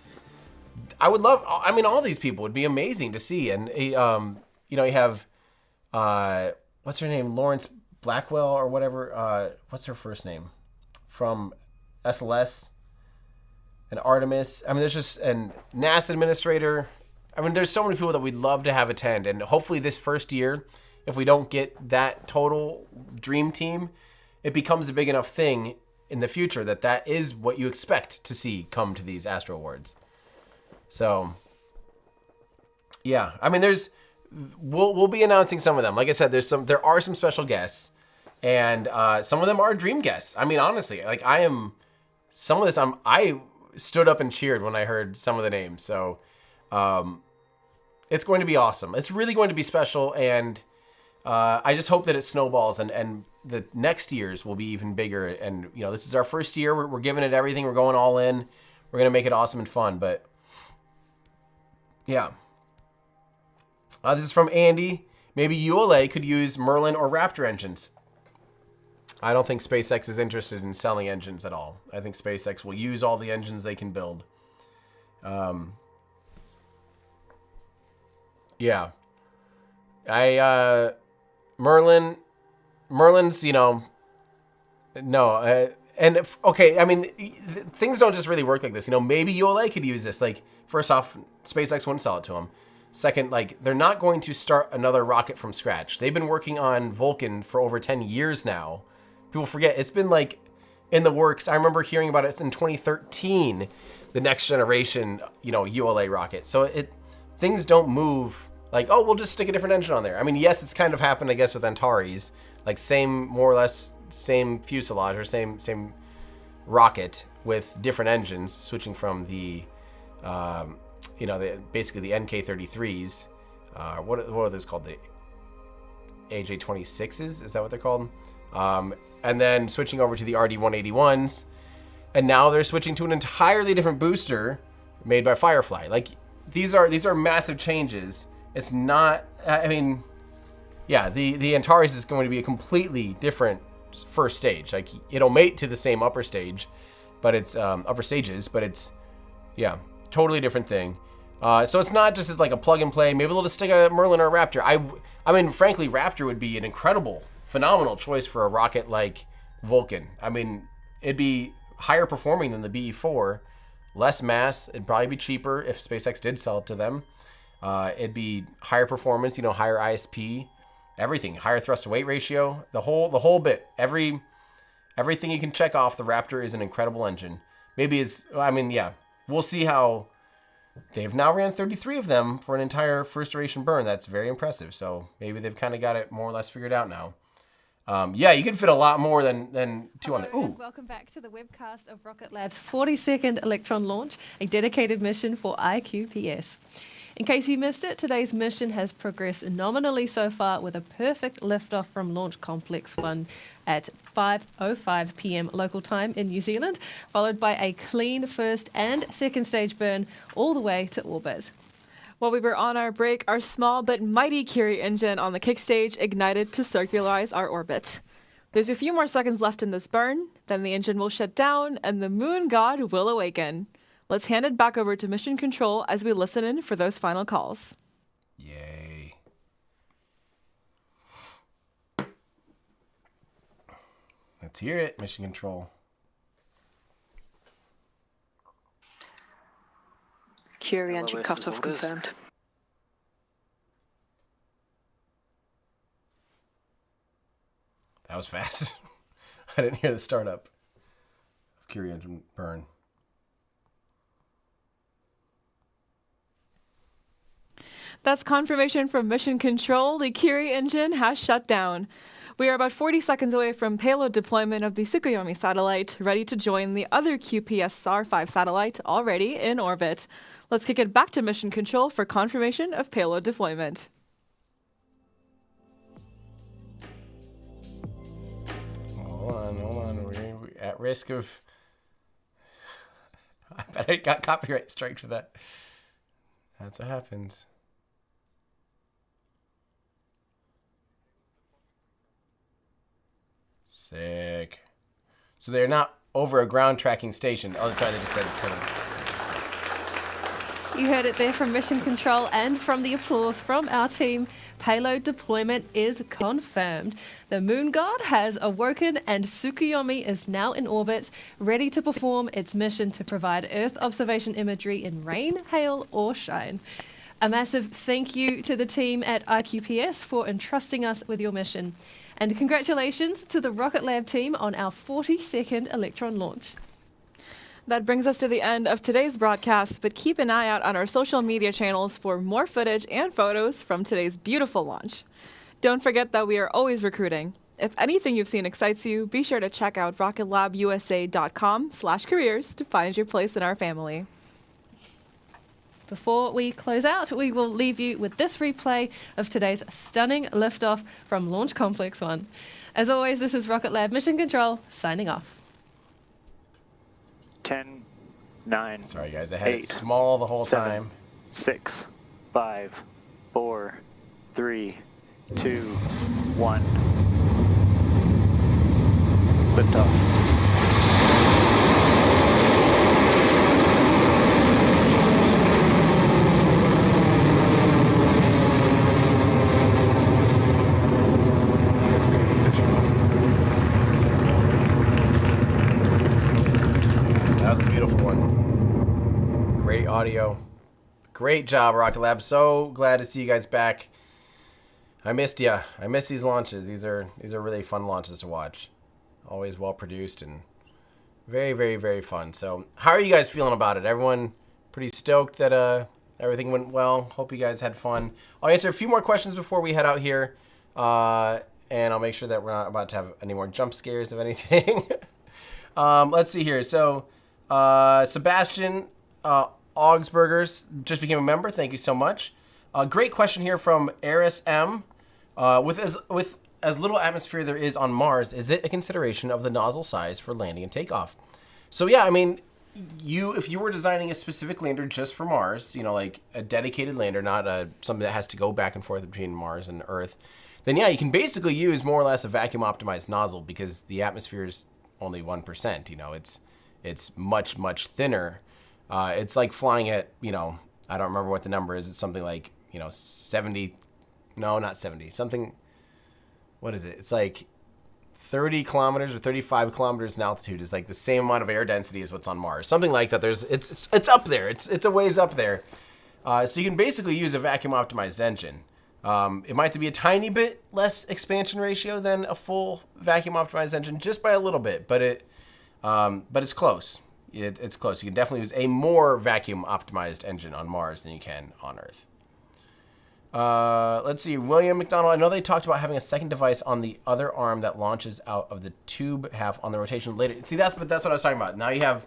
I would love, I mean, all these people would be amazing to see. And, you know, you have, what's her name? Lawrence Blackwell or whatever. What's her first name? From SLS and Artemis. I mean, there's just, and NASA administrator. I mean, there's so many people that we'd love to have attend. And hopefully this first year, if we don't get that total dream team, it becomes a big enough thing in the future that is what you expect to see come to these Astro Awards. So, yeah, I mean, we'll be announcing some of them. Like I said, there are some special guests, and some of them are dream guests. I mean, honestly, like I stood up and cheered when I heard some of the names. So, it's going to be awesome. It's really going to be special, and I just hope that it snowballs and the next years will be even bigger. And you know, this is our first year. We're giving it everything. We're going all in. We're gonna make it awesome and fun, but. Yeah. This is from Andy. Maybe ULA could use Merlin or Raptor engines. I don't think SpaceX is interested in selling engines at all. I think SpaceX will use all the engines they can build. Yeah. Merlin's, you know, no. Okay, I mean, things don't just really work like this. You know, maybe ULA could use this. Like, first off, SpaceX wouldn't sell it to them. Second, like, they're not going to start another rocket from scratch. They've been working on Vulcan for over 10 years now. People forget, it's been, like, in the works. I remember hearing about it in 2013, the next generation, you know, ULA rocket. So things don't move like, oh, we'll just stick a different engine on there. I mean, yes, it's kind of happened, I guess, with Antares. Like, same, more or less, same fuselage or same rocket with different engines, switching from the, you know, basically the NK-33s. What are those called? The AJ-26s? Is that what they're called? And then switching over to the RD-181s. And now they're switching to an entirely different booster made by Firefly. Like, these are massive changes. It's not, I mean, yeah, the Antares is going to be a completely different first stage. Like, it'll mate to the same upper stage, but it's upper stages, but it's, yeah, totally different thing. So it's not just as like a plug and play. Maybe they'll just stick a Merlin or a Raptor. I mean, frankly, Raptor would be an incredible, phenomenal choice for a rocket like Vulcan. I mean, it'd be higher performing than the BE-4, less mass. It'd probably be cheaper if SpaceX did sell it to them. It'd be higher performance, you know, higher ISP, everything, higher thrust to weight ratio, the whole bit. Everything you can check off. The Raptor is an incredible engine. I mean, yeah, we'll see how. They've now ran 33 of them for an entire first duration burn. That's very impressive. So maybe they've kind of got it more or less figured out now. Yeah, you can fit a lot more than two on the. Ooh. Welcome back to the webcast of Rocket Lab's 42nd Electron launch, a dedicated mission for iQPS. In case you missed it, today's mission has progressed nominally so far with a perfect liftoff from Launch Complex 1 at 5:05 p.m. local time in New Zealand, followed by a clean first and second stage burn all the way to orbit. While we were on our break, our small but mighty Curie engine on the kick stage ignited to circularize our orbit. There's a few more seconds left in this burn, then the engine will shut down and the Moon God will awaken. Let's hand it back over to Mission Control as we listen in for those final calls. Yay. Let's hear it, Mission Control. Curie engine cutoff confirmed. That was fast. I didn't hear the startup of Curie engine burn. That's confirmation from Mission Control. The Curie engine has shut down. We are about 40 seconds away from payload deployment of the Tsukuyomi satellite, ready to join the other QPS SAR 5 satellite already in orbit. Let's kick it back to Mission Control for confirmation of payload deployment. Hold on. We're at risk of... I bet I got copyright strike for that. That's what happens. Sick. So they're not over a ground tracking station. Oh, sorry, they just said kind of. You heard it there from Mission Control and from the applause from our team. Payload deployment is confirmed. The Moon God has awoken and Tsukuyomi is now in orbit, ready to perform its mission to provide Earth observation imagery in rain, hail, or shine. A massive thank you to the team at iQPS for entrusting us with your mission. And congratulations to the Rocket Lab team on our 42nd Electron launch. That brings us to the end of today's broadcast, but keep an eye out on our social media channels for more footage and photos from today's beautiful launch. Don't forget that we are always recruiting. If anything you've seen excites you, be sure to check out rocketlabusa.com/careers to find your place in our family. Before we close out, we will leave you with this replay of today's stunning liftoff from Launch Complex 1. As always, this is Rocket Lab Mission Control, signing off. 10, 9. Sorry, guys, I had 8, it small the whole 7, time. 6, 5, 4, 3, 2, 1. Liftoff. Audio. Great job, Rocket Lab. So glad to see you guys back. I missed you. I miss these launches. These are really fun launches to watch. Always well produced and very, very, very fun. So how are you guys feeling about it? Everyone pretty stoked that Everything went well. Hope you guys had fun. I'll answer a few more questions before we head out here. And I'll make sure that we're not about to have any more jump scares of anything. Let's see here. So, Sebastian Augsburgers just became a member. Thank you so much. Great question here from Eris M. With as little atmosphere there is on Mars, is it a consideration of the nozzle size for landing and takeoff? So yeah, I mean, if you were designing a specific lander just for Mars, like a dedicated lander, not something that has to go back and forth between Mars and Earth, then yeah, you can basically use more or less a vacuum optimized nozzle because the atmosphere is only 1%. It's much, much thinner. It's like flying at, I don't remember what the number is. It's something like, 70, no, not 70, something, what is it? It's like 30 kilometers or 35 kilometers in altitude is like the same amount of air density as what's on Mars. Something like that. It's up there. It's a ways up there. So you can basically use a vacuum optimized engine. It might be a tiny bit less expansion ratio than a full vacuum optimized engine, just by a little bit, but it's close. It's close. You can definitely use a more vacuum optimized engine on Mars than you can on Earth. Let's see, William McDonald. I know they talked about having a second device on the other arm that launches out of the tube half on the rotation later. See, that's what I was talking about. Now you have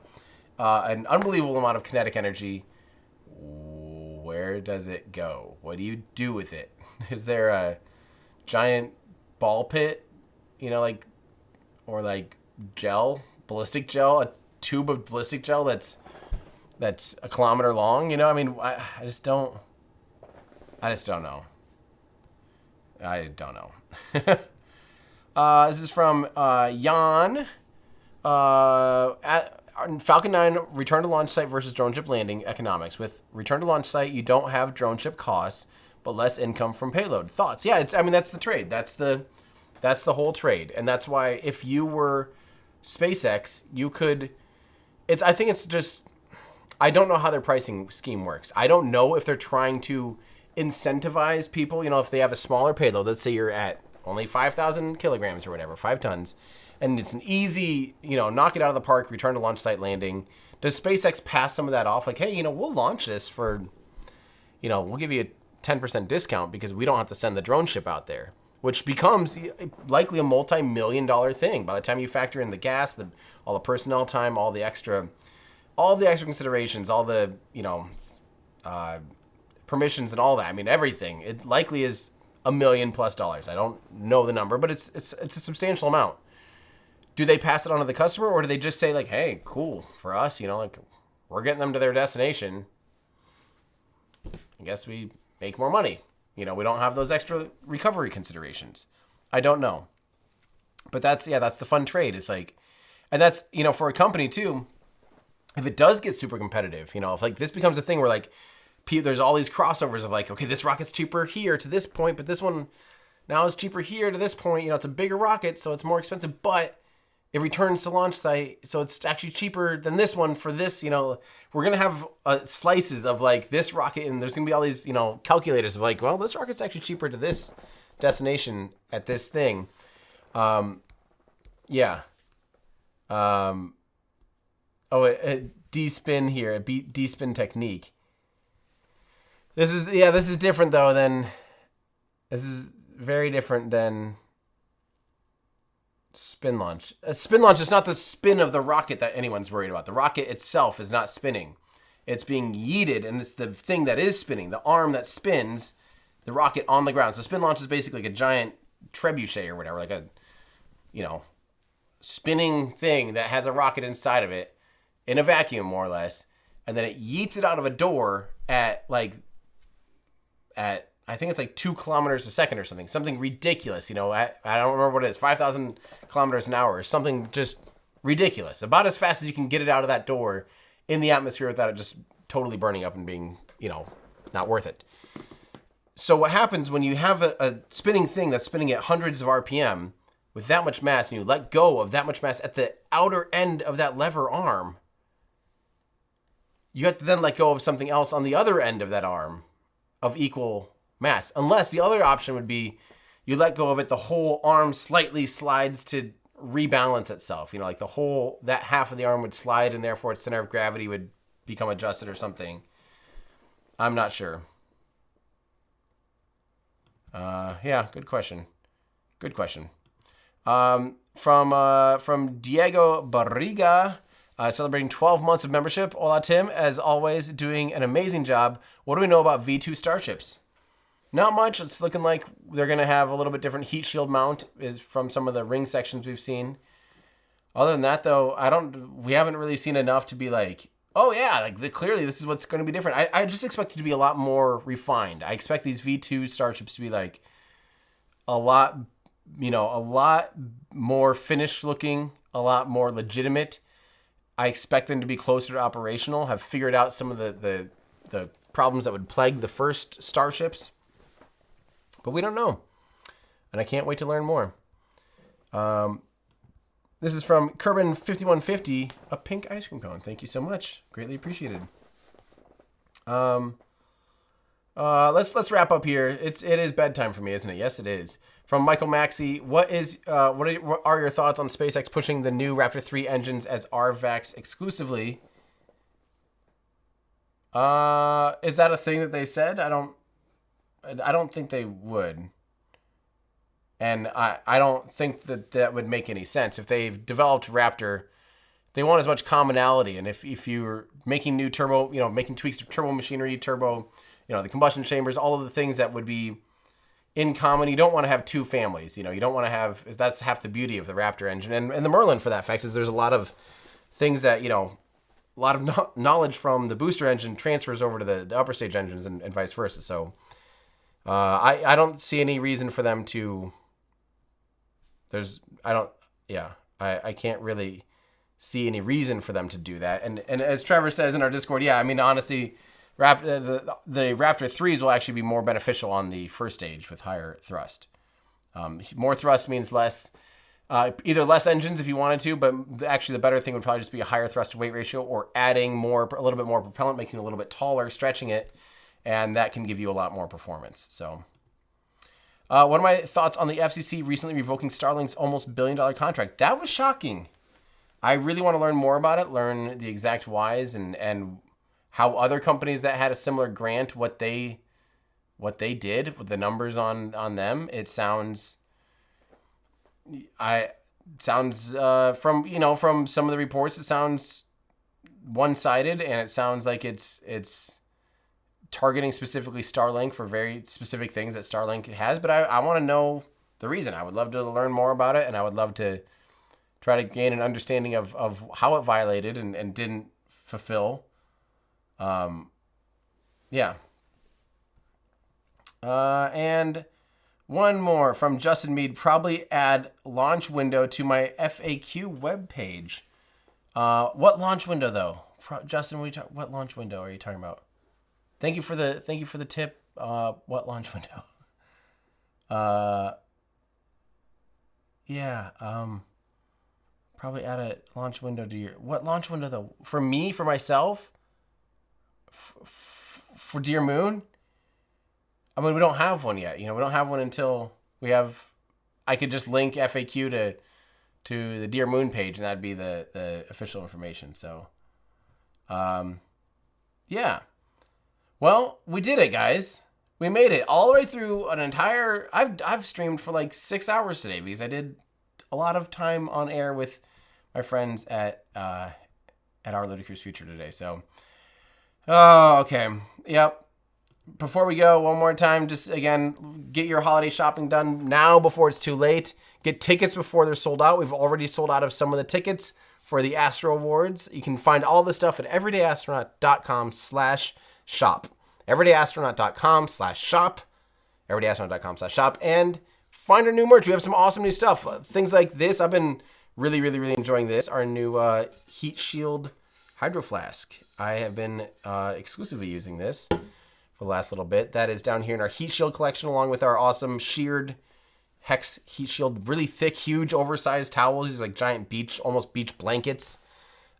an unbelievable amount of kinetic energy. Where does it go? What do you do with it? Is there a giant ball pit, or like gel, ballistic gel, a tube of ballistic gel that's a kilometer long? I mean, I just don't know. I don't know. This is from Jan. At Falcon 9 return to launch site versus drone ship landing economics. With return to launch site, you don't have drone ship costs, but less income from payload. Thoughts? Yeah, that's the trade. That's the whole trade. And that's why if you were SpaceX, you could, I don't know how their pricing scheme works. I don't know if they're trying to incentivize people, if they have a smaller payload, let's say you're at only 5,000 kilograms or whatever, 5 tons, and it's an easy, knock it out of the park, return to launch site landing. Does SpaceX pass some of that off? Like, hey, we'll launch this for, we'll give you a 10% discount because we don't have to send the drone ship out there, which becomes likely a multi-million-dollar thing by the time you factor in the gas, all the personnel time, all the extra considerations, all the, permissions and all that. I mean, everything. It likely is $1 million+. I don't know the number, but it's a substantial amount. Do they pass it on to the customer, or do they just say like, hey, cool, for us, we're getting them to their destination. I guess we make more money. We don't have those extra recovery considerations. I don't know. But that's the fun trade. It's like, and that's, for a company too, if it does get super competitive, if like this becomes a thing where like, there's all these crossovers of like, okay, this rocket's cheaper here to this point, but this one now is cheaper here to this point. It's a bigger rocket, so it's more expensive, but it returns to launch site, so it's actually cheaper than this one for this. We're gonna have slices of like this rocket, and there's gonna be all these calculators of like, well, this rocket's actually cheaper to this destination at this thing. D-spin here, a D-spin technique. This is different though this is very different than spin launch. A spin launch is not the spin of the rocket that anyone's worried about. The rocket itself is not spinning. It's being yeeted, and it's the thing that is spinning, the arm that spins the rocket on the ground. So spin launch is basically like a giant trebuchet or whatever, like a, spinning thing that has a rocket inside of it in a vacuum, more or less, and then it yeets it out of a door at I think it's like 2 kilometers a second or something ridiculous. I don't remember what it is, 5,000 kilometers an hour or something just ridiculous. About as fast as you can get it out of that door in the atmosphere without it just totally burning up and being, not worth it. So what happens when you have a spinning thing that's spinning at hundreds of RPM with that much mass, and you let go of that much mass at the outer end of that lever arm, you have to then let go of something else on the other end of that arm of equal mass. Unless the other option would be you let go of it, the whole arm slightly slides to rebalance itself. Like that half of the arm would slide, and therefore its center of gravity would become adjusted or something. I'm not sure. Yeah, good question. Good question. From Diego Barriga, celebrating 12 months of membership. Hola, Tim. As always, doing an amazing job. What do we know about V2 starships? Not much. It's looking like they're going to have a little bit different heat shield mount is from some of the ring sections we've seen. Other than that, though, we haven't really seen enough to be like, oh yeah, like clearly this is what's going to be different. I just expect it to be a lot more refined. I expect these V2 starships to be like a lot more finished looking, a lot more legitimate. I expect them to be closer to operational, have figured out some of the problems that would plague the first starships. But we don't know. And I can't wait to learn more. This is from Kerbin5150, a pink ice cream cone. Thank you so much. Greatly appreciated. Let's wrap up here. It is bedtime for me, isn't it? Yes, it is. From Michael Maxey, what are your thoughts on SpaceX pushing the new Raptor 3 engines as RVAX exclusively? Is that a thing that they said? I don't think they would. And I don't think that would make any sense. If they've developed Raptor, they want as much commonality. And if you're making new turbo, making tweaks to turbo machinery, turbo, the combustion chambers, all of the things that would be in common, you don't want to have two families. You don't want to have, that's half the beauty of the Raptor engine. And the Merlin, for that fact, is there's a lot of things that, a lot of knowledge from the booster engine transfers over to the upper stage engines and vice versa. So I don't see any reason for them to, I can't really see any reason for them to do that. And as Trevor says in our Discord, honestly, the Raptor 3s will actually be more beneficial on the first stage with higher thrust. More thrust means less, either less engines if you wanted to, but actually the better thing would probably just be a higher thrust to weight ratio or adding a little bit more propellant, making it a little bit taller, stretching it, and that can give you a lot more performance. So what are my thoughts on the FCC recently revoking Starlink's almost $1 billion contract? That was shocking. I really want to learn more about it, learn the exact whys and how other companies that had a similar grant, what they did with the numbers on them. It sounds from some of the reports, it sounds one-sided, and it sounds like it's targeting specifically Starlink for very specific things that Starlink has. But I want to know the reason. I would love to learn more about it, and I would love to try to gain an understanding of how it violated and didn't fulfill. And one more from Justin Mead. Probably add launch window to my FAQ webpage. What launch window though? Justin, what launch window are you talking about? Thank you for the tip. What launch window? Probably add a launch window to your, what launch window though? For me, for myself? For Dear Moon? I mean, we don't have one yet. We don't have one until we have, I could just link FAQ to the Dear Moon page, and that'd be the official information. So, yeah. Well, we did it, guys. We made it all the way through an entire, I've streamed for like 6 hours today because I did a lot of time on air with my friends at Our Ludicrous Future today. So, oh, okay. Yep. Before we go, one more time, just again, get your holiday shopping done now before it's too late. Get tickets before they're sold out. We've already sold out of some of the tickets for the Astro Awards. You can find all the stuff at everydayastronaut.com/shop. everydayastronaut.com/shop. everydayastronaut.com/shop. And find our new merch. We have some awesome new stuff. Things like this. I've been really, really, really enjoying this. Our new Heat Shield Hydro Flask. I have been exclusively using this for the last little bit. That is down here in our Heat Shield collection, along with our awesome sheared Hex Heat Shield. Really thick, huge, oversized towels. These are like giant almost beach blankets.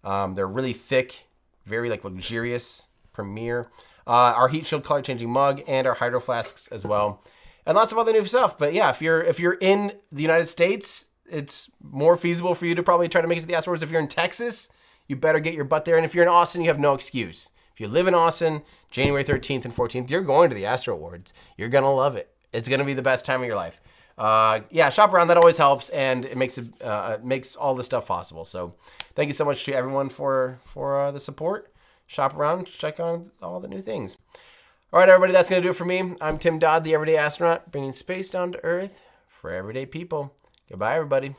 They're really thick, very like luxurious, premier. Our Heat Shield color changing mug and our Hydro Flasks as well. And lots of other new stuff. But yeah, if you're in the United States, it's more feasible for you to probably try to make it to the Astro Awards. If you're in Texas, you better get your butt there. And if you're in Austin, you have no excuse If you live in Austin, January 13th and 14th, you're going to the Astro Awards. You're going to love it. It's going to be the best time of your life. Yeah, shop around. That always helps, and it makes all this stuff possible. So thank you so much to everyone for the support. Shop around, check on all the new things. All right, everybody, that's going to do it for me. I'm Tim Dodd, the Everyday Astronaut, bringing space down to Earth for everyday people. Goodbye, everybody.